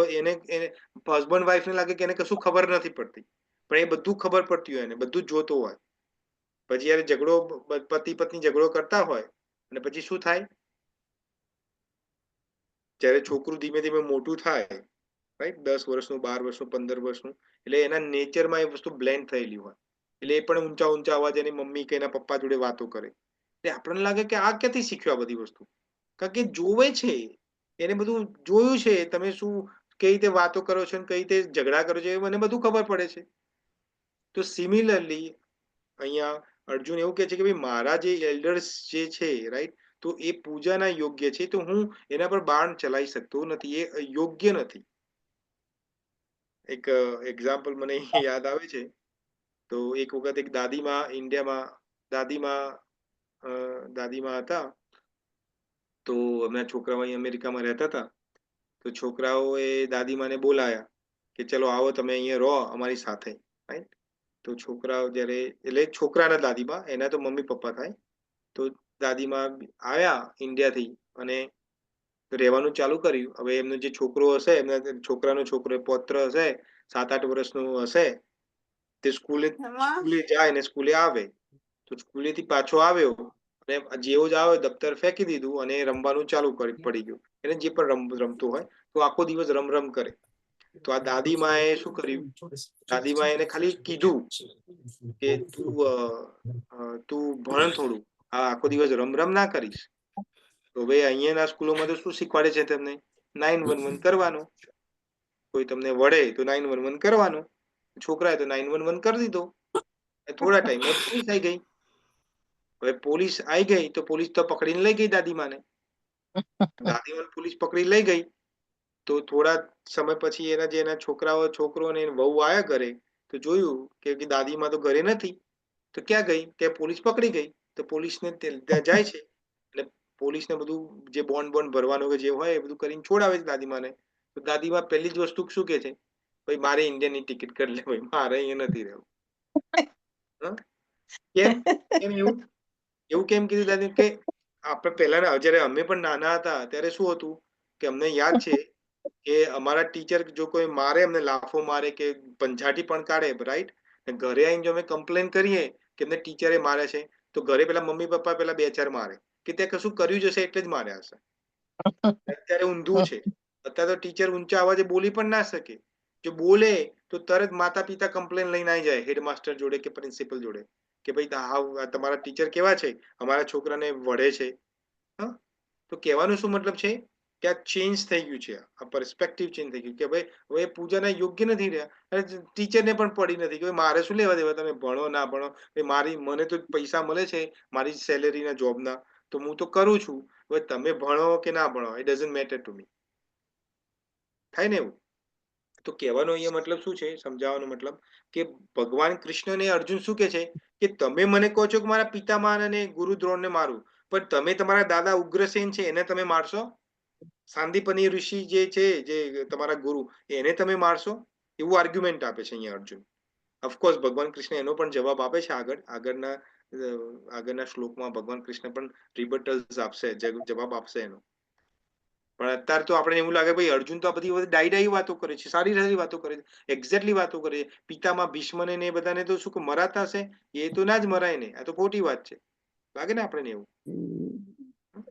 S1: હસબન્ડ વાઈફને લાગે કે એને કશું ખબર નથી પડતી, પણ એ બધું ખબર પડતી હોય, એને બધું જ જોતો હોય. પછી જયારે ઝઘડો, પતિ પત્ની ઝઘડો કરતા હોય, અને પછી શું થાય? જ્યારે છોકરું ધીમે ધીમે મોટું થાય, રાઈટ, 10 વર્ષનું, 12 વર્ષનું, 15 વર્ષનું, એટલે એના નેચરમાં એ વસ્તુ બ્લેન્ડ થયેલી હોય, એટલે એ પણ ઊંચા ઊંચા અવાજ એની મમ્મી કે એના પપ્પા જોડે વાતો કરે. એટલે આપણને લાગે કે આ ક્યાંથી શીખ્યો આ બધી વસ્તુ? કારણ કે જોવે છે, એને બધું જોયું છે, તમે શું કઈ રીતે વાતો કરો છો, કઈ રીતે ઝઘડા કરો છો, એ મને બધું ખબર પડે છે. તો સિમિલરલી અહીંયા અર્જુન એવું કહે છે કે ભાઈ મારા જે એલ્ડર્સ જે છે, રાઈટ, તો એ પૂજાના યોગ્ય છે, તો હું એના પર બાણ ચલાવી શકતો નથી, એ યોગ્ય નથી. એક એક્ઝામ્પલ મને યાદ આવે છે. તો એક વખત એક દાદીમાં ઇન્ડિયામાં, દાદીમાં હતા. તો એમના છોકરાઓ અહીં અમેરિકામાં રહેતા હતા. તો છોકરાઓએ દાદીમાને બોલાયા કે ચલો આવો, તમે અહીંયા રહો અમારી સાથે, રાઈટ? તો છોકરાઓ જ્યારે, એટલે છોકરાના દાદીમા, એના તો મમ્મી પપ્પા થાય. તો દાદીમા આવ્યા ઇન્ડિયાથી અને રહેવાનું ચાલુ કર્યું. હવે એમનો જે છોકરો હશે, એમના છોકરાનો છોકરો, પૌત્ર હશે, 7-8 વર્ષનું હશે, તે સ્કૂલે જાય ને સ્કૂલે આવે. તો સ્કૂલેથી પાછો આવ્યો અને જેવો જ આવ્યો દફતર ફેંકી દીધું અને રમવાનું ચાલુ પડી ગયું. એને જે પણ રમતું હોય, તો આખો દિવસ રમ કરે. તો આ દાદીમાએ શું કર્યું? દાદીમાએ એને ખાલી કીધું કે તું ભણ થોડું, આખો દિવસ રમ ના કરીશ. તો ભાઈ અહીંયાના સ્કૂલોમાં તો શું શીખવાડે છે તમને? 911 કરવાનું. કોઈ તમને વળે તો 911 કરવાનું. છોકરાએ તો 911 કરી દીધો. થોડા ટાઈમમાં પોલીસ આવી ગઈ. હવે પોલીસ આવી ગઈ તો પોલીસ તો પકડીને લઈ ગઈ દાદીમાને. દાદીમાને પોલીસ પકડી લઈ ગઈ. તો થોડા સમય પછી એના છોકરો અને વહુ આયા ઘરે, તો જોયું કે દાદીમા તો ઘરે નથી. તો ક્યાં ગઈ? ત્યાં પોલીસ પકડી ગઈ. તો પોલીસને ત્યાં જાય છે, એટલે પોલીસને બધું જે બોન્ડ ભરવાનું કે જે હોય એ બધું કરીને છોડાવે છે દાદીમાને. તો દાદીમા પહેલી જ વસ્તુ શું કે છે? ભાઈ મારે ઇન્ડિયાની ટિકિટ કરી લે, ભાઈ મારે અહીંયા નથી રહેવું. કેમ કેમ એવું કેમ કીધું દાદી? કે આપણે પહેલા જયારે અમે પણ નાના હતા ત્યારે શું હતું કે અમને યાદ છે કે અમારા ટીચર જો કોઈ મારે, અમને લાફો મારે કે પંજાટી પણ કાઢે, રાઈટ, ઘરે આવીને જો અમે કમ્પ્લેન કરીએ કે એમને ટીચરે મારે છે, તો ઘરે પેલા મમ્મી પપ્પા પેલા 2-4 મારે કે તે કશું કર્યું જશે એટલે જ માર્યા હશે. અત્યારે ઊંધું છે. અત્યારે તો ટીચર ઊંચા અવાજે બોલી પણ ના શકે. જો બોલે તો તરત માતા પિતા કમ્પ્લેન લઈને આવી જાય હેડમાસ્ટર જોડે કે પ્રિન્સિપલ જોડે કે ભાઈ તમારા ટીચર કેવા છે, અમારા છોકરાને વઢે છે. તો કહેવાનો શું મતલબ છે કે આ ચેન્જ થઈ ગયું છે, આ પર્સપેક્ટિવ ચેન્જ થઈ ગયું કે ભાઈ હવે પૂજાના યોગ્ય નથી રહ્યા. અને ટીચરને પણ પડી નથી કે મારે શું લેવા દેવા તમે ભણો ના ભણો, મને તો પૈસા મળે છે મારી સેલેરીના જોબના, તો હું તો કરું છું. હવે તમે ભણો કે ના ભણો, it doesn't matter to me. થાય ને એવું? તો કહેવાનો અહીંયા મતલબ શું છે, સમજાવવાનો મતલબ કે ભગવાન કૃષ્ણને અર્જુન શું કે છે કે તમે મને કહો છો કે મારા પિતામહ અને ગુરુ દ્રોણને મારું, પણ તમે તમારા દાદા ઉગ્રસેન છે એને તમે મારશો? સાંદીપની ઋષિ જે છે, જે તમારા ગુરુ, એને તમે મારશો? એવું આર્ગ્યુમેન્ટ આપે છે અહીંયા અર્જુન. ઓફકોર્સ ભગવાન કૃષ્ણ એનો પણ જવાબ આપે છે. આગળના શ્લોકમાં ભગવાન કૃષ્ણ પણ રિબટલ્સ આપશે, જવાબ આપશે એનો. પણ અત્યારે તો આપણે એવું લાગે ભાઈ અર્જુન તો આ બધી ડાઈ વાતો કરે છે, સારી વાતો કરે છે, એક્ઝેક્ટલી વાતો કરે છે. પિતામાં ભીષ્મને ને બધાને તો શું મરાતા હશે? એ તો ના જ મરાય ને, આ તો ખોટી વાત છે. લાગે ને આપણે એવું?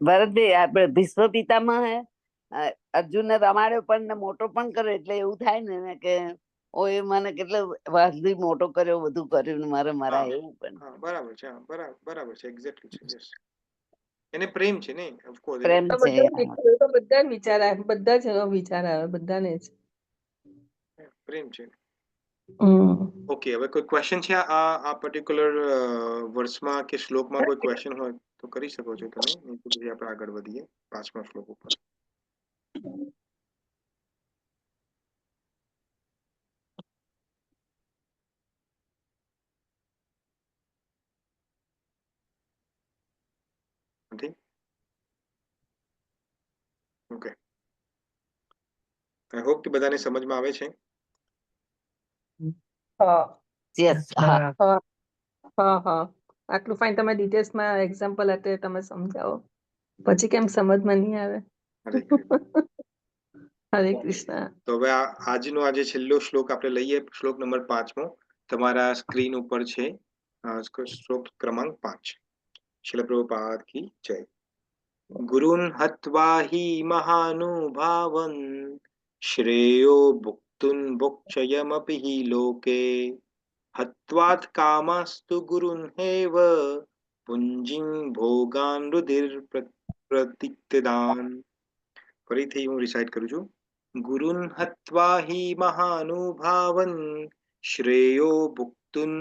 S5: ભરતભાઈ, આપણે ભીષ્મ પિતામહ અર્જુનને રમાડ્યો પણ મોટો પણ કર્યો, એટલે એવું થાય ને કે ઓ એ મને કેટલો વાજબી મોટો કર્યો, બધું કર્યું ને મારે મરાય, એવું પણ.
S1: બરાબર છે, બરાબર છે, એક્ઝેક્ટલી છે. યસ, એને પ્રેમ છે ને, ઓફકોર્સ
S5: પ્રેમ છે.
S7: બધા વિચાર આવે, બધા જ વિચાર આવે બધાને જ
S1: પ્રેમ છે. ઓકે, હવે કોઈ ક્વેશ્ચન છે આ પર્ટિક્યુલર વર્સમાં કે શ્લોકમાં? કોઈ ક્વેશ્ચન હોય તો કરી શકો છો તમે, નહીં તો પછી આપણે આગળ વધીએ 5મા શ્લોક ઉપર. નથી? ઓકે, આઈ હોપ કે બધાને સમજમાં આવે છે.
S7: હા
S5: યસ હા
S7: હા હા હા આટલું ફાઇન. તમે ડિટેલ્સમાં એક્ઝામ્પલ આપે તમે સમજાવો, પછી કેમ સમજમાં નહીં આવે.
S1: હરે કૃષ્ણ.
S7: હરે કૃષ્ણ.
S1: તો હવે આજનો આજે છેલ્લો શ્લોક આપણે લઈએ, શ્લોક નંબર 5મો તમારા સ્ક્રીન ઉપર છે. શ્લોક ક્રમાંક 5. શીલ પ્રભુપાદ કી જય. ગુરુન હત્વા હિ મહાનુભાવન શ્રેયો ભુક્તુન ભોક્ષયમપી હિ લોકે હત્વાત કામાસ્તુ ગુરુન હેવ પુંજીં ભોગાન રુધિર પ્રતિક્તદાન. ફરીથી હું રિસાઇટ કરું છું. ગુરુન હત્વા હિ મહાનુભાવન શ્રેયો ભુક્તુન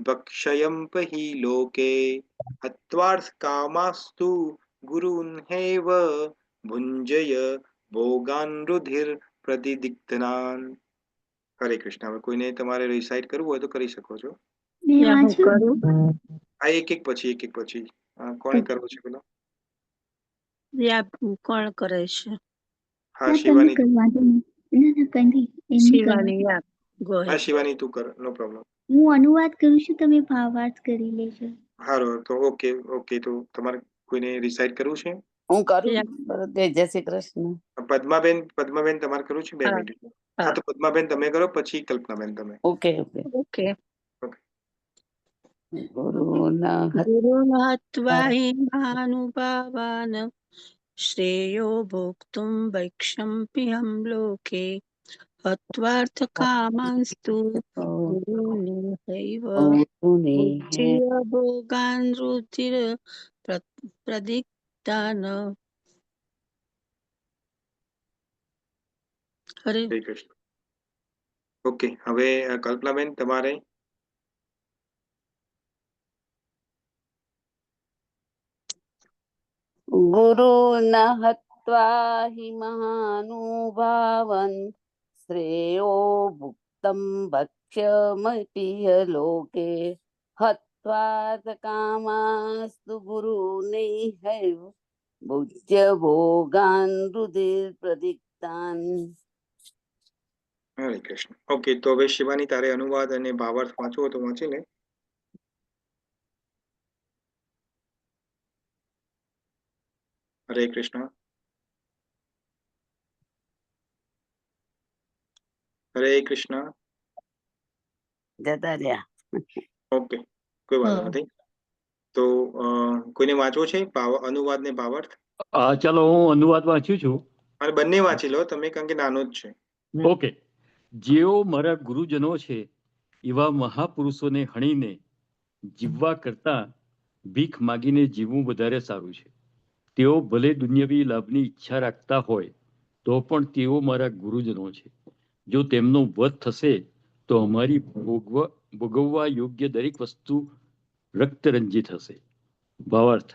S1: ભક્ષયમ્પ હિ લોકે હત્વાર્થ કામાસ્તુ ગુરુન હેવ ભુંજય ભોગાન રુધિર પ્રતિદિક્તનાન. હરે કૃષ્ણ. હવે કોઈને તમારે રિસાઇટ કરવું હોય તો કરી શકો છો.
S7: હું કરું.
S1: આ એક એક પછી કોણે કરવો છે પેલો?
S8: કોણ કરે છે?
S1: હા શિવાની.
S8: શિવાની યાદ. ગો
S1: હા
S8: હેડ.
S1: શિવાની તું કર, નો પ્રોબ્લેમ.
S9: હું અનુવાદ કરું છું, તમે ભાવાર્થ કરી લેજો.
S1: હારું તો ઓકે ઓકે. તો તમારે કોઈને રિસાઇટ કરવું છે?
S5: હું કરું ભરતભાઈ. જય શ્રી કૃષ્ણ.
S1: પદ્માબેન તમારે કરવું છે? 2
S8: હા,
S1: મિનિટ.
S8: હા.
S1: હા તો પદ્માબેન તમે કરો, પછી કલ્પનાબેન તમે.
S5: Okay okay.
S8: ઓકે.
S5: ગુરુના
S8: ગુરુહત્વા હિ મહાનુભાવાન શ્રેયો ભોક્તુમ ભૈક્ષમ્પિહં લોકે હત્વાર્થ કામાંસ્તુ ગુરુનેહૈવ ભુજ્ય ભોગાન રુધિર પ્રદિક્તાન. હરે
S1: જય કૃષ્ણ. ઓકે, હવે કલ્પનાબેન તમારે.
S5: ગુરુના હત્વા હિ મહાનુભાવન શ્રેયો ભુક્તમ ભક્ષ્યમપીહ લોકે હત્વાત કામાસ્તુ ગુરુનૈહૈવ ભુજ્ય ભોગાન રુધિર પ્રદિક્તાન.
S1: હરે કૃષ્ણ. ઓકે, તો હવે શિવાની તારે અનુવાદ અને ભાવાર્થ વાંચવો તો વાંચી લે. હરે કૃષ્ણ. હરે કૃષ્ણ.
S5: જતા રહ્યા.
S1: ઓકે, કોઈ વાંધો નથી. તો કોઈને વાંચવો છે અનુવાદ ને ભાવાર્થ?
S4: ચાલો હું અનુવાદ વાંચું છું.
S1: અને બંને વાંચી લો તમે, કારણ કે નાનો જ છે.
S4: ઓકે. જેઓ મારા ગુરુજનો છે એવા મહાપુરુષોને હણીને જીવવા કરતા ભીખ માગીને જીવવું વધારે સારું છે. તેઓ ભલે દુન્યવી લાભની ઈચ્છા રાખતા હોય તો પણ તેઓ મારા ગુરુજનો છે. જો તેમનો વધ થશે તો અમારી ભોગવવા યોગ્ય દરેક વસ્તુ રક્તરંજિત હશે. ભાવાર્થ: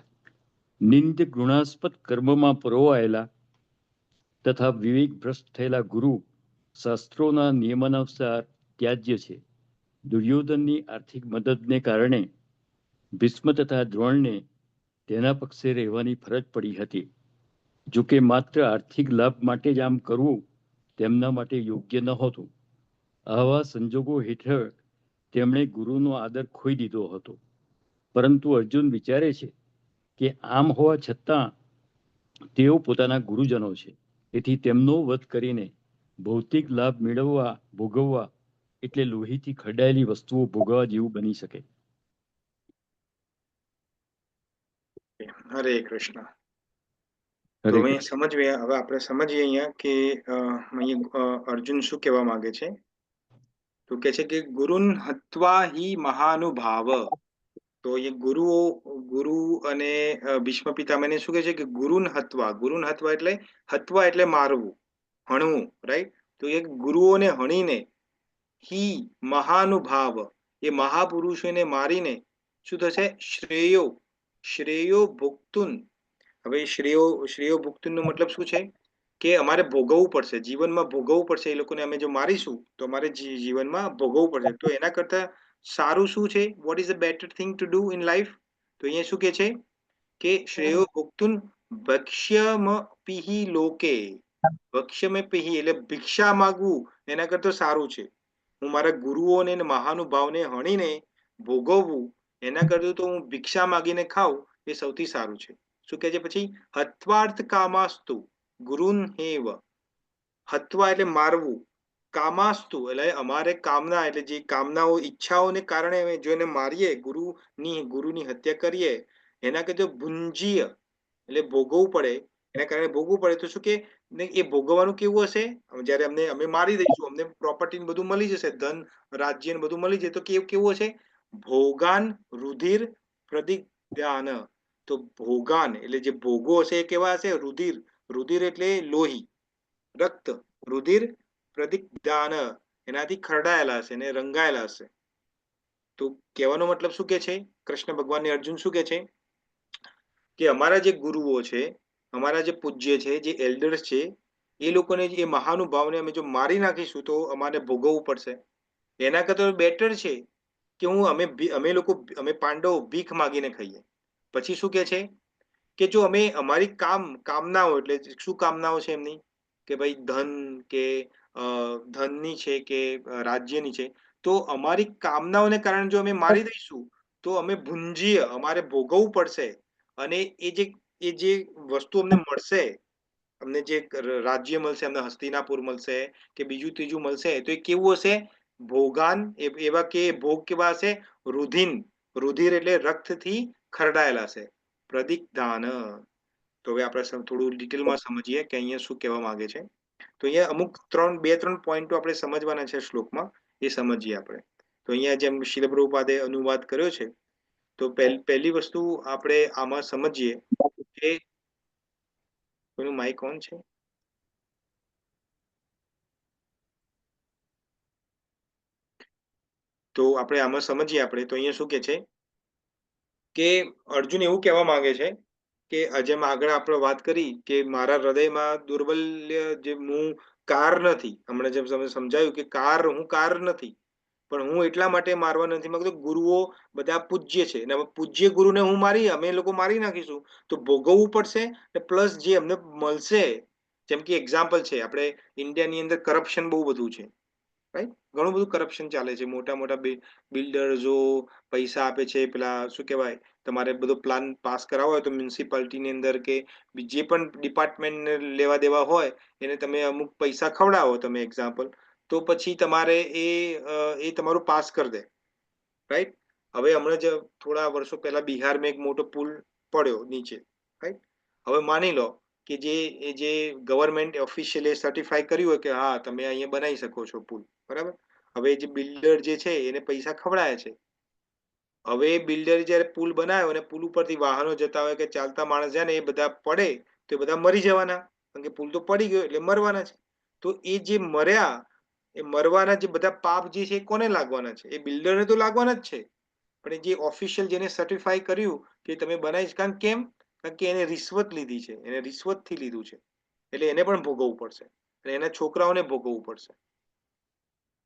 S4: નિંદ ઘૃણાસ્પદ કર્મમાં પરોવાયેલા તથા વિવેક ભ્રષ્ટ થયેલા ગુરુ શાસ્ત્રોના નિયમાનુસાર ત્યાજ્ય છે. દુર્યોધનની આર્થિક મદદને કારણે ભીષ્મ તથા દ્રોણને તેના પક્ષે રહેવાની ફરજ પડી હતી. જોકે માત્ર આર્થિક લાભ માટે જ આમ કરવું તેમના માટે યોગ્ય નહોતું. આવા સંજોગો હેઠળ તેમણે ગુરુનો આદર ખોઈ દીધો હતો. પરંતુ અર્જુન વિચારે છે કે આમ હોવા છતાં તેઓ પોતાના ગુરુજનો છે, તેથી તેમનો વધ કરીને ભૌતિક લાભ ભોગવવા એટલે લોહીથી ખરડાયેલી વસ્તુઓ ભોગવવા જેવું બની શકે.
S1: હરે કૃષ્ણ. તો હવે આપણે સમજીએ અહીંયા કે અહીંયા અર્જુન શું કહેવા માંગે છે. તો કે છે કે ગુરુન હત્વા હિ મહાનુભાવ. તો એ ગુરુ અને ભીષ્મ પિતામહને શું કહે છે કે ગુરુન હત્વા એટલે મારવું, હણવું, રાઈટ. તો એ ગુરુઓને હણીને હિ મહાનુભાવ, એ મહાપુરુષોને મારીને શું થશે? શ્રેયો ભુક્તુન. હવે શ્રેયો ભુક્તુન નો મતલબ શું છે? કે અમારે ભોગવવું પડશે, જીવનમાં ભોગવવું પડશે. એ લોકોને અમે જો મારીશું તો અમારે જીવનમાં ભોગવવું પડશે. તો એના કરતા સારું શું છે? What is the better thing to do in life? તો અહીંયા શું કે છે કે શ્રેયો ભોક્તુન ભક્ષ્યમપિહિ લોકે, ભક્ષ્યમપિહિ એટલે ભિક્ષા માગવું એના કરતા સારું છે. હું મારા ગુરુઓને ને મહાનુભાવને હણીને ભોગવવું એના કરતા તો હું ભિક્ષા માગીને ખાઉં એ સૌથી સારું છે. શું કહે છે પછી? હત્વાર્થ કામાસ્તુ ગુરુન હેવ, હત્વા એટલે મારવું, કામાસ્તુ એટલે અમારે કામના એટલે જે કામનાઓ ઈચ્છાઓને કારણે જો એને મારીએ, ગુરુની હત્યા કરીએ એના કરતા ભુંજીય એટલે ભોગવવું પડે, એના કારણે ભોગવવું પડે તો શું કે એ ભોગવવાનું કેવું હશે? જયારે અમે મારી દઈશું, અમને પ્રોપર્ટી બધું મળી જશે, ધન રાજ્ય ને બધું મળી જાય તો કેવું હશે? ભોગાન રુધિર પ્રદિગ્ધાન. તો ભોગાન એટલે જે ભોગો હશે એ કેવા હશે? રુધિર, રુધિર એટલે લોહી, રક્ત, રુધિર પ્રદિગ્ધાન એનાથી ખરડાયેલા હશે ને રંગાયેલા હશે. તો કહેવાનો મતલબ શું કે છે? કૃષ્ણ ભગવાન ને અર્જુન શું કે છે? કે અમારા જે ગુરુઓ છે, અમારા જે પૂજ્ય છે, જે એલ્ડર્સ છે, એ લોકોને એ મહાનુભાવને અમે જો મારી નાખીશું તો અમારે ભોગવવું પડશે. એના કરતા બેટર છે કે અમે પાંડવો ભીખ માગીને ખાઈએ. પછી શું કે છે કે જો અમે અમારી કામનાઓ એટલે શું કામનાઓ છે એમની? કે ભાઈ ધન કે ધનની છે કે રાજ્યની છે, તો અમારી કામનાઓને કારણે જો અમે મારી દઈશું તો અમે ભુંજીય અમારે ભોગવવું પડશે. અને એ જે વસ્તુ અમને મળશે, અમને જે રાજ્ય મળશે, અમને હસ્તિનાપુર મળશે કે બીજું ત્રીજું મળશે, તો એ કેવું હશે? ભોગાન એવા કે ભોગ કેવા હશે? રુધિર એટલે રક્તથી ખરડાયેલા હશે. પ્રદિગ્ધાન. તો હવે આપણે થોડું ડિટેલમાં સમજીએ કે અહીંયા શું કહેવા માંગે છે. તો અહીંયા અમુક 2-3 પોઈન્ટો આપણે સમજવાના છે શ્લોકમાં, એ સમજીએ આપણે. તો અહીંયા જેમ શીલ પ્રભુપાદે અનુવાદ કર્યો છે, તો પહેલી વસ્તુ આપણે આમાં સમજીએ કે કોઈનું માઇક ઓન છે? તો આપણે આમાં સમજીએ આપણે તો અહીંયા શું કે છે કે અર્જુન એવું કહેવા માંગે છે કે જેમ આગળ આપણે વાત કરી કે મારા હૃદયમાં દુર્બલ્ય જે હું કાર નથી, હમણાં જેમ તમે સમજાયું કે હું કાર નથી, પણ હું એટલા માટે મારવા નથી માંગતો, ગુરુઓ બધા પૂજ્ય છે અને પૂજ્ય ગુરુને અમે લોકો મારી નાખીશું તો ભોગવવું પડશે. પ્લસ જે અમને મળશે, જેમ કે એક્ઝામ્પલ છે, આપણે ઇન્ડિયાની અંદર કરપ્શન બહુ બધું છે, રાઈટ? ઘણું બધું કરપ્શન ચાલે છે. મોટા મોટા બિલ્ડર્સો પૈસા આપે છે, પેલા શું કહેવાય, તમારે બધો પ્લાન પાસ કરાવવો હોય તો મ્યુનિસિપાલિટીની અંદર કે જે પણ ડિપાર્ટમેન્ટને લેવા દેવા હોય એને તમે અમુક પૈસા ખવડાવો તમે એક્ઝામ્પલ, તો પછી તમારે એ તમારું પાસ કરી દે, રાઈટ? હવે હમણાં જ થોડા વર્ષો પહેલા બિહારમાં એક મોટો પુલ પડ્યો નીચે, રાઈટ? હવે માની લો કે જે ગવર્મેન્ટ ઓફિશિયલે સર્ટિફાઈ કર્યું હોય કે હા તમે અહીંયા બનાવી શકો છો પુલ, બરાબર? હવે જે બિલ્ડર જે છે એને પૈસા ખવડાયા છે. હવે બિલ્ડર જયારે પુલ બનાવ્યો અને પુલ ઉપરથી વાહનો જતા હોય કે ચાલતા માણસ જાય ને એ બધા પડે તો એ બધા મરી જવાના, કારણ કે પુલ તો પડી ગયો એટલે મરવાના છે. તો એ જે મર્યા, એ મરવાના જે બધા પાપ જે છે એ કોને લાગવાના છે? એ બિલ્ડરને તો લાગવાના જ છે. પણ જે ઓફિશિયલ જેને સર્ટિફાઈ કર્યું કે તમે બનાવી, કેમ? કારણ કે એને રિશ્વત લીધી છે, એને રિશ્વતથી લીધું છે, એટલે એને પણ ભોગવવું પડશે અને એના છોકરાઓને ભોગવવું પડશે.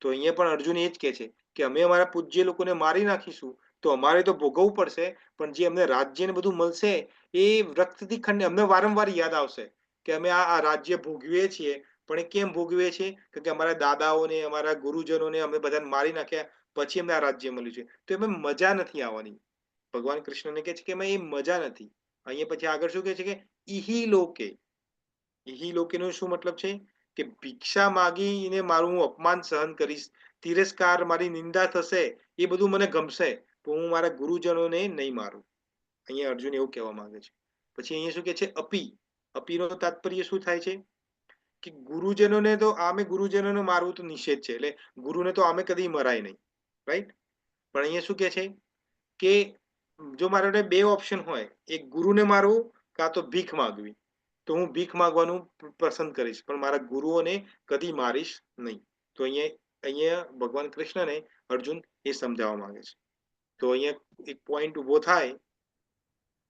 S1: તો અહીંયા પણ અર્જુન એ જ કહે છે કે અમે અમારા પૂજ્ય લોકોને મારી નાખીશું તો અમારે તો ભોગવવું પડશે, પણ જે અમને રાજ્ય ને બધું મળશે એ રક્તથી ખંડ અમને વારંવાર યાદ આવશે કે અમે આ રાજ્ય ભોગવીએ છીએ. પણ એ કેમ ભોગવીએ છીએ? કારણ કે અમારા દાદાઓને, અમારા ગુરુજનોને અમે બધાને મારી નાખ્યા પછી અમને આ રાજ્ય મળ્યું છે. તો એમાં મજા નથી આવવાની. ભગવાન કૃષ્ણને કહે છે કે એમાં એ મજા નથી. અહીંયા પછી આગળ શું કહે છે કે ઇહી લોકે. ઇહી લોકેનો શું મતલબ છે? કે ભિક્ષા માગીને મારું હું અપમાન સહન કરીશ, તિરસ્કાર, મારી નિંદા થશે, એ બધું મને ગમશે, તો હું મારા ગુરુજનોને નહીં મારું. અહીંયા અર્જુન એવું કહેવા માંગે છે. પછી અહીંયા શું કે છે? અપીનો તાત્પર્ય શું થાય છે? કે ગુરુજનોને તો ગુરુજનોને મારવું તો નિષેધ છે, એટલે ગુરુને તો કદી મરાય નહીં, રાઈટ? પણ અહીંયા શું કે છે કે જો મારા બે ઓપ્શન હોય, એક ગુરુને મારવું કાં તો ભીખ માંગવી, તો હું ભીખ માંગવાનું પસંદ કરીશ, પણ મારા ગુરુઓને કદી મારીશ નહીં. તો અહીંયા ભગવાન કૃષ્ણને અર્જુન એ સમજાવવા માંગે છે. તો અહીંયા એક પોઈન્ટ ઉભો થાય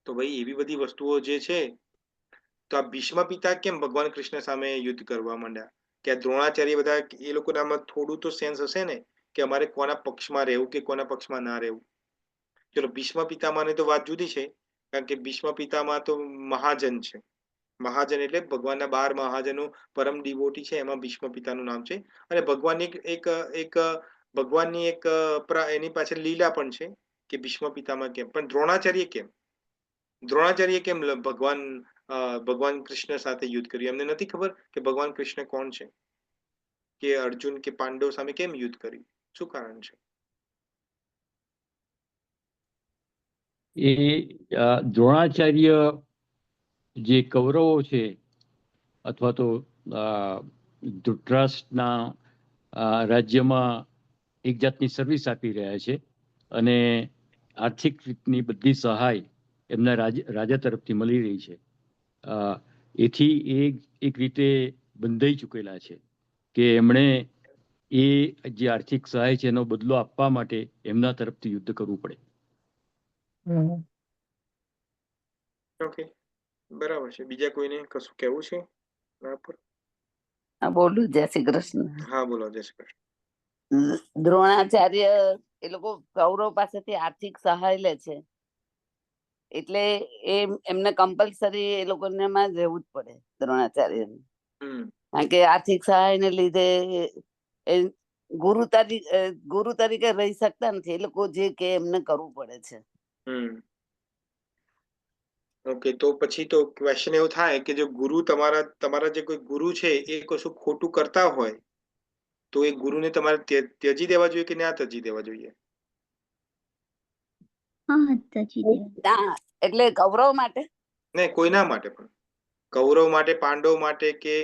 S1: તો ભાઈ એવી બધી વસ્તુઓ જે છે, તો આ ભીષ્મ પિતા કેમ ભગવાન કૃષ્ણ સામે યુદ્ધ કરવા માંડ્યા? કે આ દ્રોણાચાર્ય બધા એ લોકોને આમાં થોડું તો સેન્સ હશે ને કે અમારે કોના પક્ષમાં રહેવું કે કોના પક્ષમાં ના રહેવું. ચલો ભીષ્મ પિતામાની તો વાત જુદી છે, કારણ કે ભીષ્મ પિતામાં તો મહાજન છે. મહાજન એટલે ભગવાનના 12 મહાજનો પરમ ડિવોટી છે, એમાં ભીષ્મ પિતાનું નામ છે. અને ભગવાનની ભગવાનની એની પાછળ લીલા પણ છે કે ભીષ્મ પિતામાં કેમ, પણ દ્રોણાચાર્ય કેમ ભગવાન કૃષ્ણ સાથે યુદ્ધ કર્યું? એમને નથી ખબર કે ભગવાન કૃષ્ણ કોણ છે, કે અર્જુન કે પાંડવ સામે કેમ યુદ્ધ કર્યું? શું કારણ છે?
S4: એ દ્રોણાચાર્ય જે કૌરવો છે અથવા તો ધૃતરાષ્ટ્રના રાજ્યમાં એક જાતની સર્વિસ આપી રહ્યા છે અને આર્થિક રીતની બધી સહાય એમના રાજા તરફથી મળી રહી છે. એથી એ એક રીતે બંધાઈ ચૂકેલા છે કે એમણે એ જે આર્થિક સહાય છે એનો બદલો આપવા માટે એમના તરફથી યુદ્ધ કરવું પડે.
S1: ઓકે, બરાબર છે. બીજા કોઈને કશું કહેવું છે?
S5: બોલું? જય શ્રી કૃષ્ણ.
S1: હા, બોલો. જય શ્રી કૃષ્ણ.
S5: દ્રોણાચાર્ય એ લોકો કૌરવ પાસેથી આર્થિક સહાય લે છે એટલે એમને કમ્પલસરી એ લોકોને માં રહેવું જ પડે દ્રોણાચાર્ય, કારણ કે આર્થિક સહાય ને લીધે એ ગુરુ તરીકે રહી શકતા નથી. એ લોકો જે કે એમને કરવું પડે છે.
S1: ઓકે, તો પછી તો ક્વેશ્ચન એવું થાય કે જો ગુરુ તમારા જે કોઈ ગુરુ છે એ કશું ખોટું કરતા હોય તો એ ગુરુને તમારે ત્યજી દેવા જોઈએ કે ના ત્યજી દેવા જોઈએ?
S5: એટલે કૌરવ માટે
S1: નહીં, કોઈના માટે પણ, કૌરવ માટે, પાંડવ માટે, કે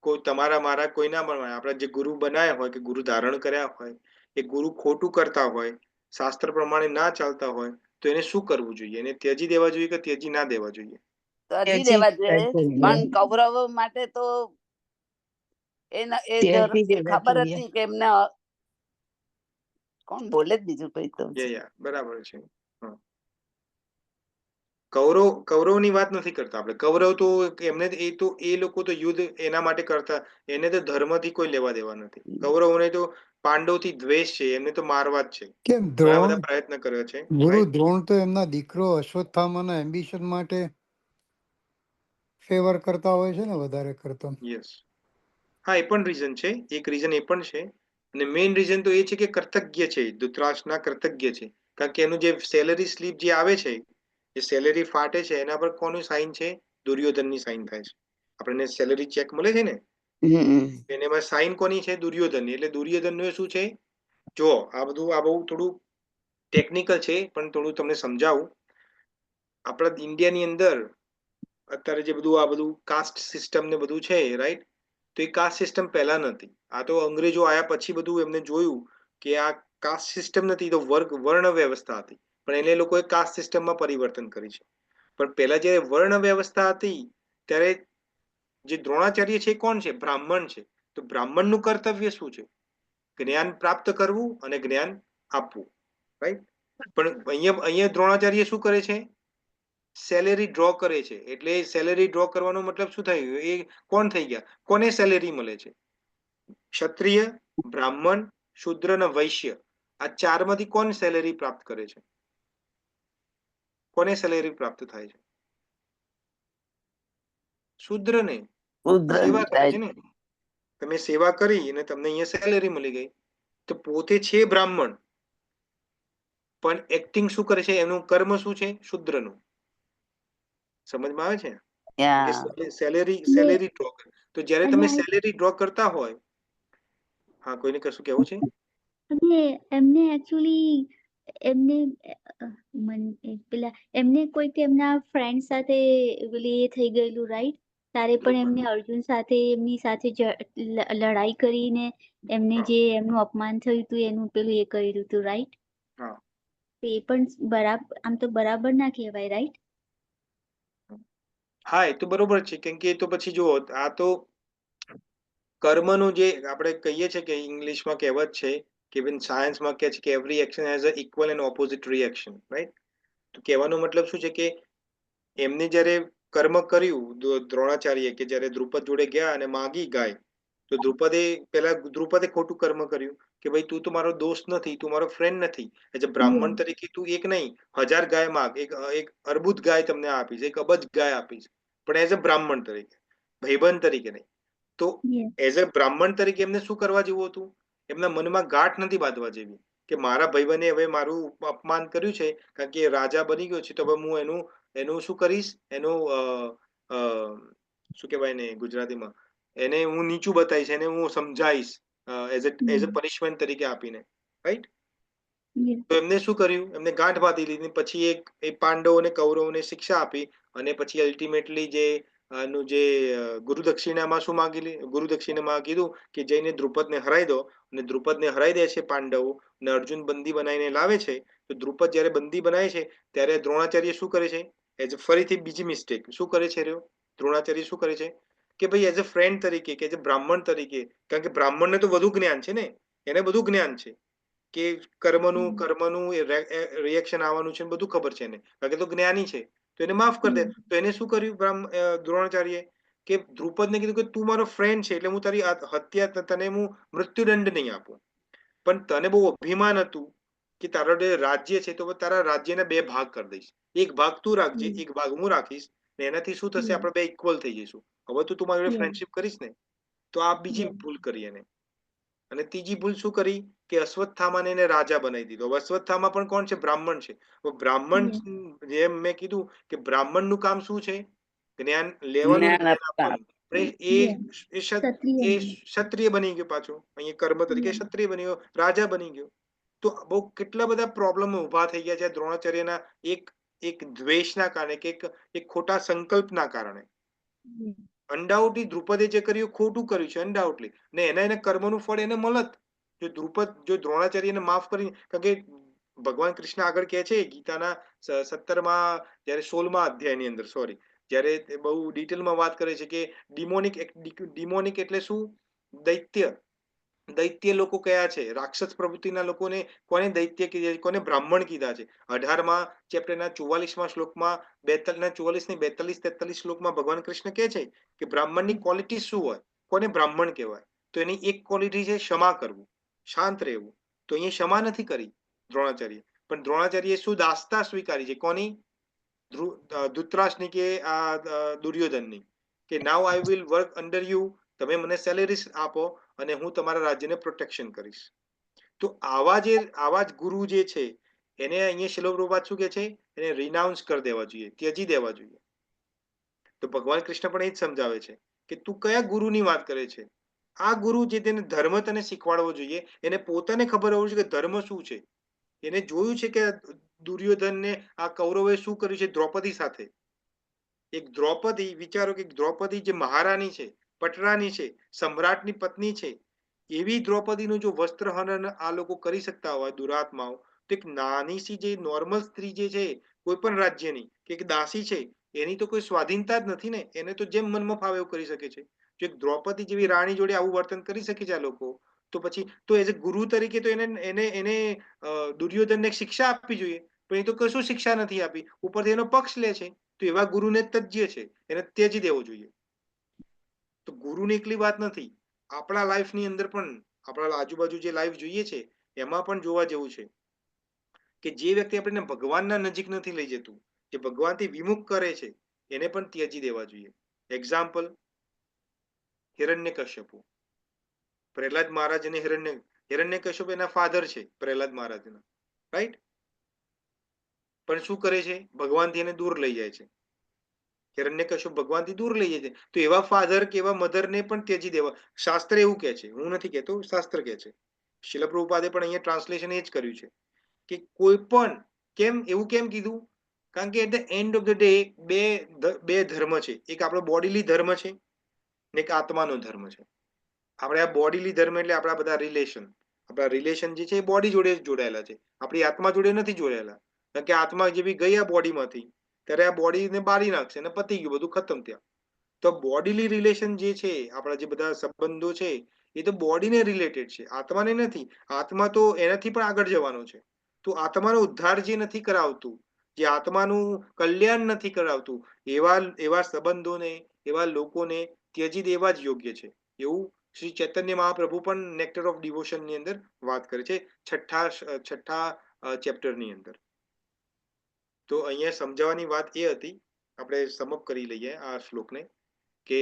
S1: કોઈ તમારા મારા કોઈના પણ, આપણા જે ગુરુ બનાવ્યા હોય કે ગુરુ ધારણ કર્યા હોય, એ ગુરુ ખોટું કરતા હોય, શાસ્ત્ર પ્રમાણે ના ચાલતા હોય, તો એને શું કરવું જોઈએ? એને ત્યજી દેવા જોઈએ કે ત્યજી ના દેવા જોઈએ?
S5: ત્યજી દેવા જોઈએ. પણ કૌરવ માટે તો ખબર હતી કે એમને કોણ બોલે જ બીજું કઈ તો
S1: બરાબર છે. કૌરવની વાત નથી કરતા આપણે. કૌરવ તો એમને એ લોકો તો યુદ્ધ એના માટે કરતા, એને તો ધર્મથી કોઈ લેવા દેવા નથી. કૌરવોને તો પાંડવથી દ્વેષ છે, એમને તો મારવા જ છે.
S10: કેમ
S1: ઘણા
S10: દ્રોણ
S1: બધા પ્રયત્ન કર્યો છે.
S10: ગુરુ દ્રોણ તો એમના દીકરો અશ્વત્થામાના એમ્બિશન માટે ફેવર કરતા હોય છે ને વધારે કરતો.
S1: યસ, હા, એ પણ રીઝન છે. એક રીઝન એ પણ છે. અને મેઇન રીઝન તો એ છે કે કર્તજ્ઞ છે, ધૃતરાષ્ટ્રના કર્તજ્ઞ છે. કારણ કે એનું જે સેલરી સ્લીપ જે આવે છે, જે સેલેરી ફાટે છે, એના પર કોનું સાઇન છે? દુર્યોધનની સાઇન થાય છે. આપણને સેલરી ચેક મળે છે ને, એમાં સાઇન કોની છે? દુર્યોધનની. એટલે દુર્યોધનનું શું છે? જો આ બહુ થોડું ટેકનિકલ છે, પણ થોડું તમને સમજાવું. આપણા ઇન્ડિયાની અંદર અત્યારે જે બધું કાસ્ટ સિસ્ટમ ને બધું છે, રાઈટ? તો એ કાસ્ટ સિસ્ટમ પહેલા નથી. આ તો અંગ્રેજો આયા પછી બધું એમને જોયું કે આ કાસ્ટ સિસ્ટમ નથી, તો વર્ણ વ્યવસ્થા હતી. પણ એને લોકોએ કાસ્ટ સિસ્ટમમાં પરિવર્તન કરી છે. પણ પહેલા જયારે વર્ણ વ્યવસ્થા હતી ત્યારે જે દ્રોણાચાર્ય છે કોણ છે? બ્રાહ્મણ છે. તો બ્રાહ્મણનું કર્તવ્ય શું છે? જ્ઞાન પ્રાપ્ત કરવું અને જ્ઞાન આપવું, રાઈટ? પણ અહીંયા દ્રોણાચાર્ય શું કરે છે? સેલેરી ડ્રો કરે છે. એટલે સેલેરી ડ્રો કરવાનો મતલબ શું થયું? એ કોણ થઈ ગયા? કોને સેલેરી મળે છે? ક્ષત્રિય, બ્રાહ્મણ, શૂદ્ર અને વૈશ્ય, આ ચારમાંથી કોણ સેલેરી પ્રાપ્ત કરે છે? કોને સેલેરી પ્રાપ્ત થાય છે? શૂદ્રને. સેવા કરે છે ને. તમે સેવા કરી અને તમને અહીંયા સેલેરી મળી ગઈ. તો પોતે છે બ્રાહ્મણ, પણ એક્ટિંગ શું કરે છે? એનું કર્મ શું છે? શૂદ્રનું. સમજમાં આવે છે? સેલેરી ડ્રો કરે. તો જ્યારે તમે સેલેરી ડ્રો કરતા હોય, હા, કોઈને કશું કહેવું છે?
S9: એમને એકચ્યુઅલી એમને કોઈક એમના ફ્રેન્ડ સાથે પેલી એ થઈ ગયેલું, રાઈટ? ત્યારે પણ એમને અર્જુન સાથે એમની સાથે લડાઈ કરીને એમને જે એમનું અપમાન થયું હતું એનું પેલું એ કર્યું હતું, રાઈટ? એ પણ બરાબર, આમ તો બરાબર ના કહેવાય, રાઈટ?
S1: હા, એ તો બરોબર છે. કેમ કે એ તો પછી જુઓ, આ તો કર્મનું જે આપણે કહીએ છીએ કે ઇંગ્લિશમાં કહેવત છે કે સાયન્સમાં કહે છે કે every action has a equal and opposite reaction, right? તો કહેવાનો મતલબ શું છે કે એમને જ્યારે કર્મ કર્યું દ્રોણાચાર્ય, કે જ્યારે દ્રુપદ જોડે ગયા અને માગી ગાય, તો દ્રુપદે ખોટું કર્મ કર્યું કે ભાઈ તું તો મારો દોસ્ત નથી, તું મારો ફ્રેન્ડ નથી. એઝ અ બ્રાહ્મણ તરીકે તું એક નહીં 1000 ગાય માંગ, એક અર્બુદ ગાય તમને આપીશ, એક અબજ ગાય આપીશ, પણ એઝ અ બ્રાહ્મણ તરીકે, ભાઈબંધ તરીકે નહીં. તો
S9: Yes.
S1: એઝ અ બ્રાહ્મણ તરીકે એમને શું કરવા જેવું હતું? એમના મનમાં ગાંઠ નથી બાંધવા જેવી કે મારા ભાઈબંધે હવે મારું અપમાન કર્યું છે કારણ કે એ રાજા બની ગયો છે, તો હવે હું એનું શું કરીશ, શું કહેવાય ને ગુજરાતીમાં, એને હું નીચું બતાવીશ, એને હું સમજાવીશ એઝ અ પનિશમેન્ટ તરીકે આપીને, રાઈટ?
S9: Yes.
S1: તો એમને શું કર્યું? એમને ગાંઠ બાંધી લીધી, પછી એ પાંડવોને કૌરવોને શિક્ષા આપી, અને પછી અલ્ટિમેટલી આનું જે ગુરુદક્ષિણામાં શું ગુરુદક્ષિણામાં કીધું કે જઈને દ્રુપદને હરાઈ દો, અને દ્રુપદને હરાઈ દે છે પાંડવો, અને અર્જુન બંદી બનાવીને લાવે છે. તો દ્રુપદ જ્યારે બંદી બનાવે છે ત્યારે દ્રોણાચાર્ય શું કરે છે? ફરીથી બીજી મિસ્ટેક શું કરે છે? દ્રોણાચાર્ય શું કરે છે કે ભાઈ એઝ અ ફ્રેન્ડ તરીકે કે એઝ અ બ્રાહ્મણ તરીકે, કારણ કે બ્રાહ્મણને તો વધુ જ્ઞાન છે ને, એને બધું જ્ઞાન છે કે કર્મનું રિએક્શન આવવાનું છે, બધું ખબર છે એને, કારણ કે તો જ્ઞાની છે, તો એને માફ કરી દે. તો એને શું કર્યું દ્રોણાચાર્ય કે દ્રુપદને કીધું કે તું મારો ફ્રેન્ડ છે એટલે હું તારી હત્યા, તને હું મૃત્યુદંડ નહીં આપું, પણ તને બહુ અભિમાન હતું કે તારો જે રાજ્ય છે તો તારા રાજ્યના 2 ભાગ કરી દઈશ, એક ભાગ તું રાખજે, એક ભાગ હું રાખીશ, ને એનાથી શું થશે, આપણે 2 ઇક્વલ થઈ જઈશું. હવે તું મારી જોડે ફ્રેન્ડશિપ કરીશ ને. તો આ બીજી ભૂલ કરી એને. અને ત્રીજી ભૂલ શું કરી કે અશ્વત્થામાને એને રાજા બનાવી દીધો. હવે અશ્વત્થામા પણ કોણ છે? બ્રાહ્મણ છે. બ્રાહ્મણ, જેમ મેં કીધું કે બ્રાહ્મણનું કામ શું છે? જ્ઞાન લેવાનું,
S5: જ્ઞાન
S1: જ્ઞાન
S5: આપતા.
S1: આપવાનું. એ ક્ષત્રિય બની ગયો, પાછો અહીંયા કર્મ તરીકે ક્ષત્રિય બની ગયો, રાજા બની ગયો. તો બહુ કેટલા બધા પ્રોબ્લેમ ઉભા થઈ ગયા છે દ્રોણાચાર્યના એક દ્વેષના કારણે, કે એક ખોટા સંકલ્પના કારણે. અનડાઉટલી દ્રુપદે જે કર્યું ખોટું કર્યું છે, અનડાઉટલી, ને એના કર્મનું ફળ એને મળત. જો દ્રોણાચાર્યને માફ કરી, કારણ કે ભગવાન કૃષ્ણ આગળ કહે છે ગીતાના 17માં જ્યારે 16મા અધ્યાયની અંદર, સોરી, જ્યારે બહુ ડિટેલમાં વાત કરે છે કે ડિમોનિક એટલે શું? દૈત્ય લોકો કયા છે? રાક્ષસ પ્રવૃત્તિના લોકોને કોને દૈત્ય કીધા છે, કોને બ્રાહ્મણ કીધા છે? 18મા ચેપ્ટરના 44મા શ્લોકમાં 44 ને 42-43 શ્લોકમાં ભગવાન કૃષ્ણ કહે છે કે બ્રાહ્મણની ક્વોલિટી શું હોય, કોને બ્રાહ્મણ કહેવાય? તો એની એક ક્વોલિટી છે ક્ષમા કરવું, શાંત રહેવું. તો અહીંયા ક્ષમા નથી કરી દ્રોણાચાર્ય, પણ દ્રોણાચાર્ય શું દાસતા સ્વીકારી છે? કોની? ધૃતરાષ્ટ્રની કે દુર્યોધનની, કે now I will work under you, તમે મને સેલેરી આપો અને હું તમારા રાજ્યને પ્રોટેક્શન કરીશ. તો આવા જ ગુરુ જે છે એને અહીંયા શિલા પ્રભુપાદ શું કહે છે? એને રિનાઉન્સ કરી દેવા જોઈએ, ત્યજી દેવા જોઈએ. તો ભગવાન કૃષ્ણ પણ એ જ સમજાવે છે કે તું કયા ગુરુની વાત કરે છે? આ ગુરુ જે તેને ધર્મ તને શીખવાડવો જોઈએ, એને પોતાને ખબર હોવી જોઈએ કે ધર્મ શું છે. એને જોયું છે કે દુર્યોધનને આ કૌરવે શું કર્યું છે દ્રૌપદી સાથે. એક દ્રૌપદી, વિચારો કે દ્રૌપદી જે મહારાણી છે, પટરાની છે, સમ્રાટની પત્ની છે, એવી દ્રૌપદીનું જો વસ્ત્રહનન આ લોકો કરી શકતા હોય દુરાત્માઓ, તો એક નાની સી જે નોર્મલ સ્ત્રી જે છે કોઈ પણ રાજ્યની, કે એક દાસી છે, એની તો કોઈ સ્વાધીનતા જ નથી ને, એને તો જેમ મનમાં ફાવે એવું કરી શકે છે. જો એક દ્રૌપદી જેવી રાણી જોડે આવું વર્તન કરી શકે છે આ લોકો, તો પછી તો એઝ અ ગુરુ તરીકે તો એને દુર્યોધનને શિક્ષા આપવી જોઈએ, પણ એ તો કશું શિક્ષા નથી આપી, ઉપરથી એનો પક્ષ લે છે. તો એવા ગુરુને તજ્ય છે, એને ત્યજી દેવો જોઈએ. તો ગુરુની એકલી વાત નથી, આપણા લાઈફની અંદર પણ, આપણા આજુબાજુ જે લાઈફ જોઈએ છે એમાં પણ જોવા જેવું છે કે જે વ્યક્તિ આપણને ભગવાનના નજીક નથી લઈ જતું, જે ભગવાનથી વિમુખ કરે છે, એને પણ ત્યજી દેવા જોઈએ. એક્ઝામ્પલ, હિરણ્યકશ્યપુ. પ્રહલાદ મહારાજ અને હિરણ્યકશ્યપ એના ફાધર છે પ્રહલાદ મહારાજના, રાઈટ? પણ શું કરે છે? ભગવાનથી એને દૂર લઈ જાય છે. હિરણ્યકશ્યપ ભગવાનથી દૂર લઈ જાય છે. તો એવા ફાધર કે એવા મધરને પણ ત્યજી દેવા. શાસ્ત્ર એવું કહે છે, હું નથી કહેતો, શાસ્ત્ર કહે છે. શિલા પ્રભુપાદે પણ અહીંયા ટ્રાન્સલેશન એ જ કર્યું છે કે કોઈ પણ, એવું કેમ કીધું? કારણ કે at the end of the day બે ધર્મ છે. એક આપણો બોડીલી ધર્મ છે ને એક આત્માનો ધર્મ છે. આપણે આ બોડીલી ધર્મ એટલે આપણા બધા આપણા રિલેશન જે છે એ બોડી જોડે જોડાયેલા છે, આપણી આત્મા જોડે નથી જોડાયેલા. કારણ કે આત્મા જેવી ગઈ આ બોડીમાંથી ત્યારે આ બોડીને બાળી નાખશે અને પતી ગયું, બધું ખતમ ત્યાં. તો બોડીલી રિલેશન જે છે, આપણા જે બધા સંબંધો છે, એ તો બોડીને રિલેટેડ છે, આત્માને નથી. આત્મા તો એનાથી પણ આગળ જવાનો છે. તો આત્માનો ઉદ્ધાર જે નથી કરાવતું, જે આત્માનું કલ્યાણ નથી કરાવતું, એવા સંબંધોને, એવા લોકોને ત્યજી દેવા જ યોગ્ય છે. એવું શ્રી ચૈતન્ય મહાપ્રભુ પણ નેક્ટર ઓફ ડિવોશન ની અંદર વાત કરે છે છઠ્ઠા ચેપ્ટરની અંદર. તો અહીંયા સમજાવવાની વાત એ હતી, આપણે સમઅપ કરી લઈએ આ શ્લોકને, કે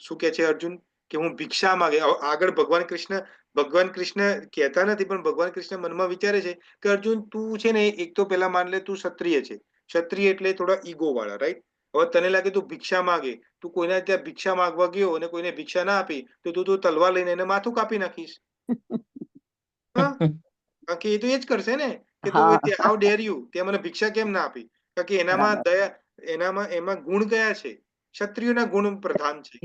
S1: શું કે છે અર્જુન, કે હું ભિક્ષા માંગે. આગળ ભગવાન કૃષ્ણ કહેતા નથી, પણ ભગવાન કૃષ્ણ મનમાં વિચારે છે કે અર્જુન તું છે ને, એક તો પેલા માન લે તું ક્ષત્રિય છે, ક્ષત્રિય એટલે થોડા ઈગો વાળા, રાઈટ? હવે તને લાગે તું ભિક્ષા માંગે, તું કોઈના ત્યાં ભિક્ષા માંગવા ગયો અને કોઈને ભિક્ષા ના આપી, તો તું તલવાર લઈને એને માથું કાપી નાખીશ. હા, કારણ કે એ તો એ જ કરશે ને, કે તું હાઉ ડેર યુ, તે મને ભિક્ષા કેમ ના આપી? કારણ કે એનામાં દયા, એમાં ગુણ કયા છે? ક્ષત્રિયોના ગુણ પ્રધાન છે.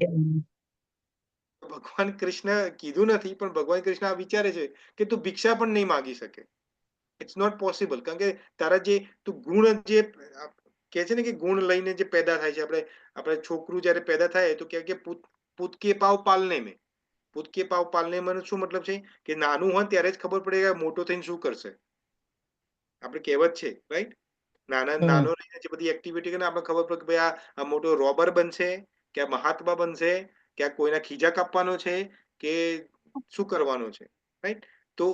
S1: ભગવાન કૃષ્ણ કીધું નથી, પણ ભગવાન કૃષ્ણ આ વિચારે છે કે તું ભિક્ષા પણ નહીં માગી શકે. ઇટ્સ નોટ પોસિબલ, કારણ કે તારા જે તું ગુણ, જે કે છે ને કે ગુણ લઈને જે પેદા થાય છે, આપણે છોકરું જયારે પેદા થાય તો કે પૂત કે પાવ પાલને મેં. પૂત કે પાવ પાલને માં શું મતલબ છે? કે નાનું હોય ત્યારે જ ખબર પડે કે મોટો થઈને શું કરશે. આપણે કહેવત છે, રાઈટ? નાનો રહીને જે બધી એક્ટિવિટી કરીને આપણે ખબર પડે કે ભાઈ આ મોટો રોબર બનશે, કે આ મહાત્મા બનશે, કે આ કોઈના ખીજા કાપવાનો છે, કે શું કરવાનો છે, રાઈટ? તો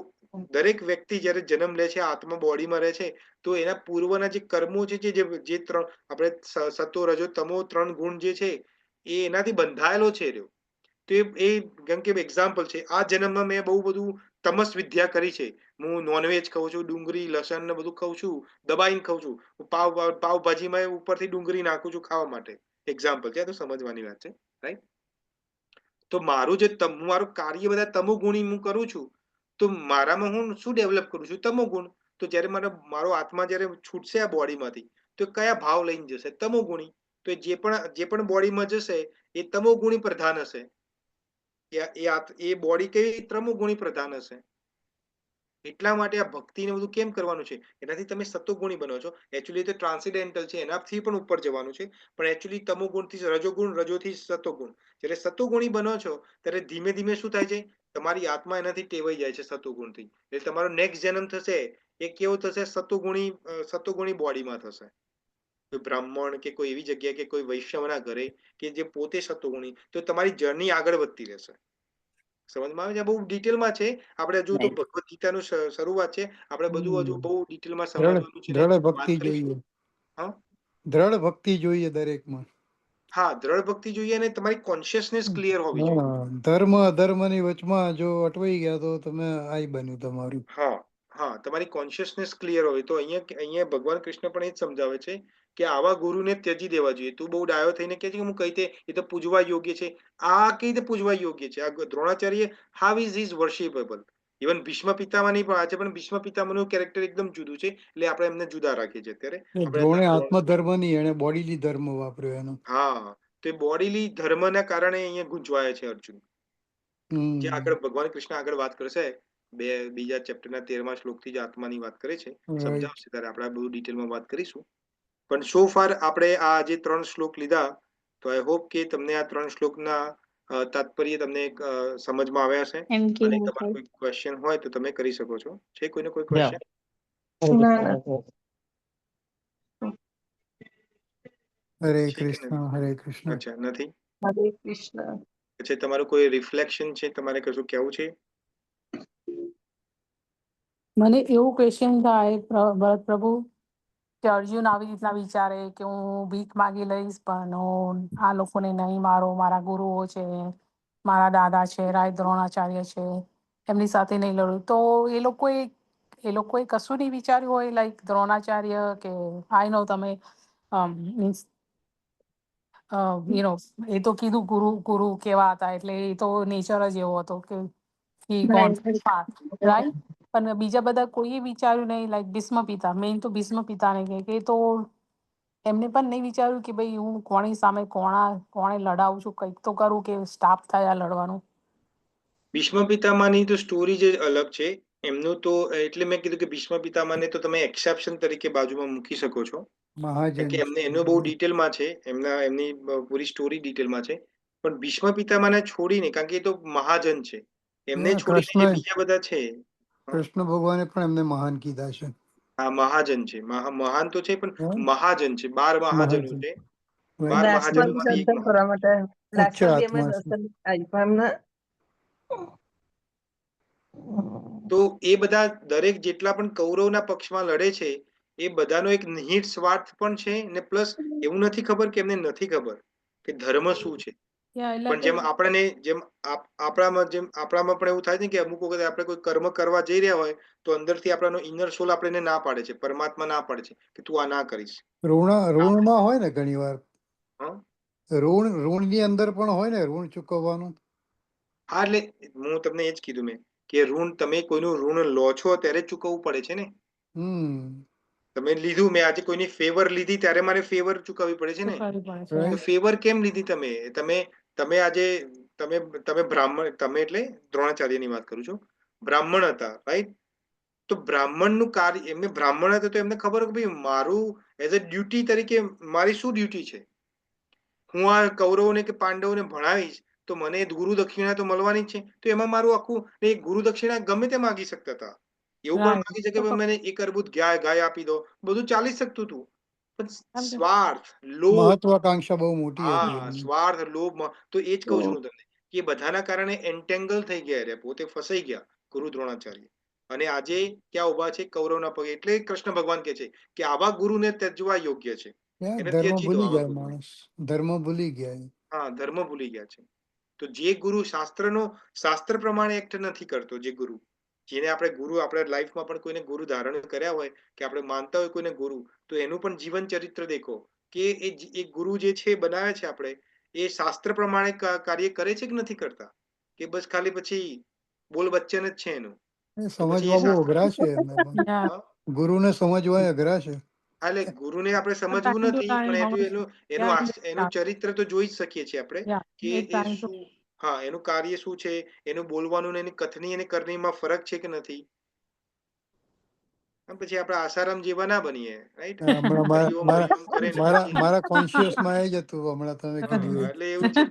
S1: દરેક વ્યક્તિ જ્યારે જન્મ લે છે, આત્મા બોડીમાં રહે છે, તો એના પૂર્વના જે કર્મો છે, જે ત્રણ આપણે સતો રજો તમો 3 ગુણ જે છે, એ એનાથી બંધાયેલો છે રહ્યો. તો એ કેમ કે એક્ઝામ્પલ છે, આ જન્મમાં મેં બહુ બધું તમસ વિદ્યા કરી છે. હું નોનવેજ ખાઉં છું, ડુંગળી લસણ ને બધું ખાઉં છું, દબાઈને ખાઉં છું. પાવભાજીમાં ઉપરથી ડુંગળી નાખું છું ખાવા માટે. એક્ઝામ્પલ છે, તો સમજવાની વાત છે, રાઈટ? તો મારું કાર્ય બધા તમો ગુણી હું કરું છું, તો મારામાં હું શું ડેવલપ કરું છું? તમો ગુણ. તો જ્યારે મારો આત્મા જ્યારે છૂટશે આ બોડીમાંથી, તો કયા ભાવ લઈને જશે? તમો ગુણી. તો જે પણ બોડીમાં જશે એ તમો ગુણી પ્રધાન હશે. એ બોડી કેવી તમો ગુણી પ્રધાન હશે. એટલા માટે આ ભક્તિને બધું કેમ કરવાનું છે? એનાથી તમે સત્વગુણી બનો છો. એકચ્યુઅલી તો ટ્રાન્સેન્ડેન્ટલ છે, એનાથી પણ ઉપર જવાનું છે, પણ એકચ્યુઅલી તમોગુણથી રજોગુણ, રજોથી સત્વગુણ. જ્યારે સત્વગુણી બનો છો ત્યારે ધીમે ધીમે શું થાય છે? તમારી આત્મા એનાથી ટેવાઈ જાય છે સત્વગુણથી. એટલે તમારો નેક્સ્ટ જન્મ થશે એ કેવો થશે? સત્વગુણી બોડીમાં થશે. કોઈ બ્રાહ્મણ કે કોઈ એવી જગ્યાએ, કે કોઈ વૈષ્ણવના ઘરે, કે જે પોતે સત્વગુણી, તો તમારી જર્ની આગળ વધતી રહેશે. સમજમાં આવે છે? બહુ ડિટેલમાં છે. આપણે હજુ તો ભગવદ ગીતાનું શરૂઆત છે, આપણે બધું હજુ બહુ ડિટેલમાં સમજવાનું છે,
S10: દ્રઢ
S1: વાત
S10: ભક્તિ
S1: કરીશું.
S10: જોઈએ.
S1: હા,
S10: દ્રઢ ભક્તિ જોઈએ દરેકમાં.
S1: હા, દ્રઢ ભક્તિ જોઈએ, અને તમારી કોન્શિયસનેસ ક્લિયર હોવી જોઈએ.
S10: ધર્મ અધર્મની વચમાં જો અટવાઈ ગયા તો તમે આઈ બન્યું તમારું.
S1: હા, તમારી કોન્શિયસનેસ ક્લિયર હોય. તો અહીંયા ભગવાન કૃષ્ણ પણ એ જ સમજાવે છે કે આવા ગુરુને ત્યજી દેવા જોઈએ. તું બહુ ડાયો થઈને કહે છે કે હું કઈ રીતે, એ તો પૂજવા યોગ્ય છે. આ કઈ રીતે પૂજવા યોગ્ય છે? આ Dronacharya, how is his worshipable? Even Bhishma પિતામહની પણ આજે પણ ભીષ્મ પિતામહનું કેરેક્ટર એકદમ જુદું છે, એટલે આપણે એમને જુદા રાખીએ છીએ અત્યારે.
S10: દ્રોણે આત્મધર્મ ની, એને બોડીલી ધર્મ વાપર્યો એનો.
S1: હા, તો એ બોડીલી ધર્મના કારણે અહીંયા ગુંચવાય છે અર્જુન. જે આગળ ભગવાન કૃષ્ણ આગળ વાત કરશે, બીજા ચેપ્ટરના 13મા શ્લોકથી જ આત્માની વાત કરે છે, સમજાવશે ત્યારે આપણે બહુ ડિટેલમાં વાત કરીશું. પણ સો ફાર આપણે આ જે 3 શ્લોક લીધા, તો આઈ હોપ કે તમને આ 3 શ્લોકના તાત્પર્ય તમને સમજમાં આવ્યા હશે. અને તમારો કોઈ ક્વેશ્ચન હોય તો તમે કરી શકો છો. છે કોઈને કોઈ ક્વેશ્ચન?
S10: હરે કૃષ્ણ, હરે કૃષ્ણ.
S1: અચ્છા, નથી?
S7: હરે કૃષ્ણ.
S1: પછી તમારું કોઈ રિફ્લેક્શન છે, તમારે કશું કહેવું છે?
S2: મને એવું ક્વેશ્ચન થાય ભરત પ્રભુ, કે અર્જુન આવી રીતના વિચારે કે હું ભીખ માગી લઈશ, પણ આ લોકોને નહીં, મારા ગુરુઓ છે, મારા દાદા છે, રાય દ્રોણાચાર્ય છે, એમની સાથે નહીં લડું. તો એ લોકોએ કશું નહીં વિચાર્યું હોય, લાઈક દ્રોણાચાર્ય, કે આઈ નો તમે મીન્સ એ તો કીધું ગુરુ કેવા હતા, એટલે એ તો નેચર જ એવો હતો કે રાઈટ. પણ બીજા બધા કોઈએ વિચાર્યું નહીં, લાઈક ભીષ્મ પિતા, મેઇન તો ભીષ્મ પિતાને કે તો એમને પણ નહીં વિચાર્યું કે ભાઈ હું કોની સામે કોણે લડાવું છું, કંઈક તો કરું કે સ્ટાપ થાય આ લડવાનું.
S1: ભીષ્મ પિતામહની તો સ્ટોરી જ અલગ છે. એમનું તો એટલે મેં કીધું કે ભીષ્મ પિતામહને તો તમે એક્સેપ્શન તરીકે બાજુમાં મૂકી શકો છો, કે એમનું બહુ ડિટેલમાં છે, એમની પૂરી સ્ટોરી ડિટેલમાં છે. પણ ભીષ્મ પિતામહને છોડીને, કારણ કે એ તો મહાજન છે, એમને છોડીને જે બીજા બધા છે,
S10: કૃષ્ણ ભગવાને પણ એમને મહાન કીધા છે.
S1: હા, મહાજન છે, મહાન તો છે, પણ મહાજન છે. 12 મહાજનો છે. 12 મહાજનોમાંથી એક
S7: દર્શન કરવા માટે
S10: ઉચ્ચ આત્મા છે.
S7: દર્શન આપ્યા એમને.
S1: તો એ બધા દરેક જેટલા પણ કૌરવના પક્ષમાં લડે છે એ બધાનો એક નિહિત સ્વાર્થ પણ છે ને પ્લસ એવું નથી ખબર કે એમને નથી ખબર કે ધર્મ શું છે.
S2: એટલે
S1: પણ જેમ આપણને જેમ આપણામાં પણ એવું થાય છે ને કે અમુક વખતે આપણે કોઈ કર્મ કરવા જઈ રહ્યા હોય તો અંદરથી આપણનો ઇનર સોલ આપણને ના પાડે છે, પરમાત્મા ના પાડે છે કે તું આ ના કરીશ.
S10: ઋણમાં હોય ને ઘણી વાર
S1: હા
S10: ઋણની અંદર પણ હોય ને ઋણ ચૂકવવાનું.
S1: હા એટલે હું તમને એ જ કીધું મેં કે ઋણ તમે કોઈનું ઋણ લો છો ત્યારે જ ચૂકવવું પડે છે ને.
S10: હમ
S1: તમે લીધું, મેં આજે કોઈની ફેવર લીધી ત્યારે મારે ફેવર ચૂકવવી પડે છે ને.
S2: કરવી પડે છે.
S1: તો
S10: રાઈટ.
S1: ફેવર કેમ લીધી તમે? તમે આજે તમે બ્રાહ્મણ, તમે એટલે દ્રોણાચાર્યની વાત કરું છું, બ્રાહ્મણ હતા રાઈટ. તો બ્રાહ્મણનું કાર્ય, એમને બ્રાહ્મણ હતા તો એમને ખબર કે ભાઈ મારું એઝ અ ડ્યુટી તરીકે મારી શું ડ્યુટી છે. હું આ કૌરવોને કે પાંડવોને ભણાવીશ તો મને ગુરુ દક્ષિણા તો મળવાની જ છે. તો એમાં મારું આખું, એ ગુરુ દક્ષિણા ગમે તે માગી શકતા હતા. એવું પણ માગી શકે કે મને એક અરબુદ ગાય આપી દો, બધું ચાલી શકતું હતું. પણ સ્વાર્થ, લોભ,
S10: મહત્વાકાંક્ષા બહુ મોટી હતી
S1: હા
S10: એમની.
S1: સ્વાર્થ, લોભ, તો એ જ કહું છું હું તમને કે બધાના કારણે એન્ટેંગલ થઈ ગયા રે, પોતે ફસાઈ ગયા ગુરુ દ્રોણાચાર્ય. અને આજે ક્યાં ઉભા છે? કૌરવના પગે. એટલે કૃષ્ણ ભગવાન કે છે કે આવા ગુરુને ત્યજવા યોગ્ય છે. એને
S10: ધર્મ
S1: ત્યજી દો
S10: ભૂલી
S1: આવા
S10: જાય
S1: ગુરુને.
S10: માણસ, ધર્મ ભૂલી ગયા.
S1: હા ધર્મ ભૂલી ગયા છે. તો જે ગુરુ શાસ્ત્ર પ્રમાણે એક્ટ નથી કરતો, જે ગુરુ, જેને આપણે ગુરુ, આપણે લાઈફમાં પણ કોઈને ગુરુ ધારણ કર્યા હોય કે આપણે માનતા હોય કોઈને ગુરુ, તો એનું પણ જીવન ચરિત્ર દેખો કે એ ગુરુ જે છે બનાવે છે આપણે, એ શાસ્ત્ર પ્રમાણે કાર્ય કરે છે કે નથી કરતા, કે બસ ખાલી પછી બોલ વચન જ છે એનું. તો પછી એ
S10: સમજવા બહુ
S1: શાસ્ત્ર,
S10: અઘરા છે એમને પણ.
S1: હા
S10: ગુરુને સમજવા અઘરા છે.
S1: એટલે ગુરુને આપણે સમજવું નથી, પણ એનું ચરિત્ર તો જોઈ જ શકીએ છીએ આપણે કે એ શું, હા એનું કાર્ય શું છે, એનું બોલવાનું ને એની કથની અને કરણીમાં ફરક છે કે નથી. પછી આપણે આસારામ જેવા ના બનીએ, રાઈટ.
S10: હમણાં
S1: હરિઓમ હરિઓમ કરે ને
S10: મારા
S1: પછી
S10: મારા કોન્શિયસમાં એ જ હતું હમણાં તમે કીધું એ.
S1: એટલે એવું છે.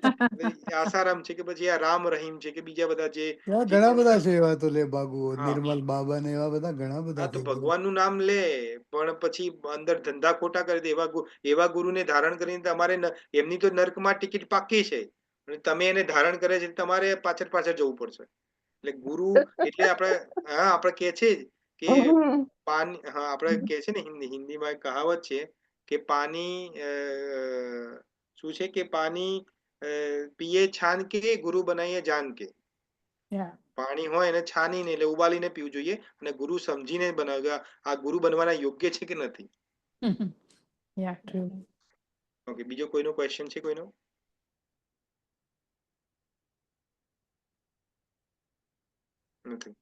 S1: આસારામ છે કે પછી આ રામ રહીમ છે કે બીજા બધા જે
S10: એવા
S1: જે
S10: ઘણા બધા
S1: કૃષ્ણ,
S10: છે એવા તો લે બાબુ,
S1: હા
S10: નિર્મલ બાબા ને એવા બધા ઘણા બધા
S1: હા તો
S10: છે ગુરુ.
S1: ભગવાનનું નામ લે પણ પછી અંદર ધંધા ખોટા કરી દે, એવા ગુરુને ધારણ કરીને તમારે એમની તો નર્કમાં ટિકિટ પાકી છે, અને તમે એને ધારણ કરે છે તમારે પાછળ પાછળ જવું પડશે. એટલે ગુરુ એટલે આપણે, હા આપણે કે છે જ કે પાણી, હા આપણે કે છે ને હિન્દીમાં એક કહાવત છે કે પાણી શું છે કે પાણી પીએ છાન કે, ગુરુ બનાવીએ જાન કે. પાણી હોય એને છાનીને એટલે ઉબાલીને પીવું જોઈએ, અને ગુરુ સમજીને બનાવે, આ ગુરુ બનવાના યોગ્ય છે કે નથી. ઓકે, બીજો કોઈનો ક્વેશ્ચન છે કોઈનો? નથી.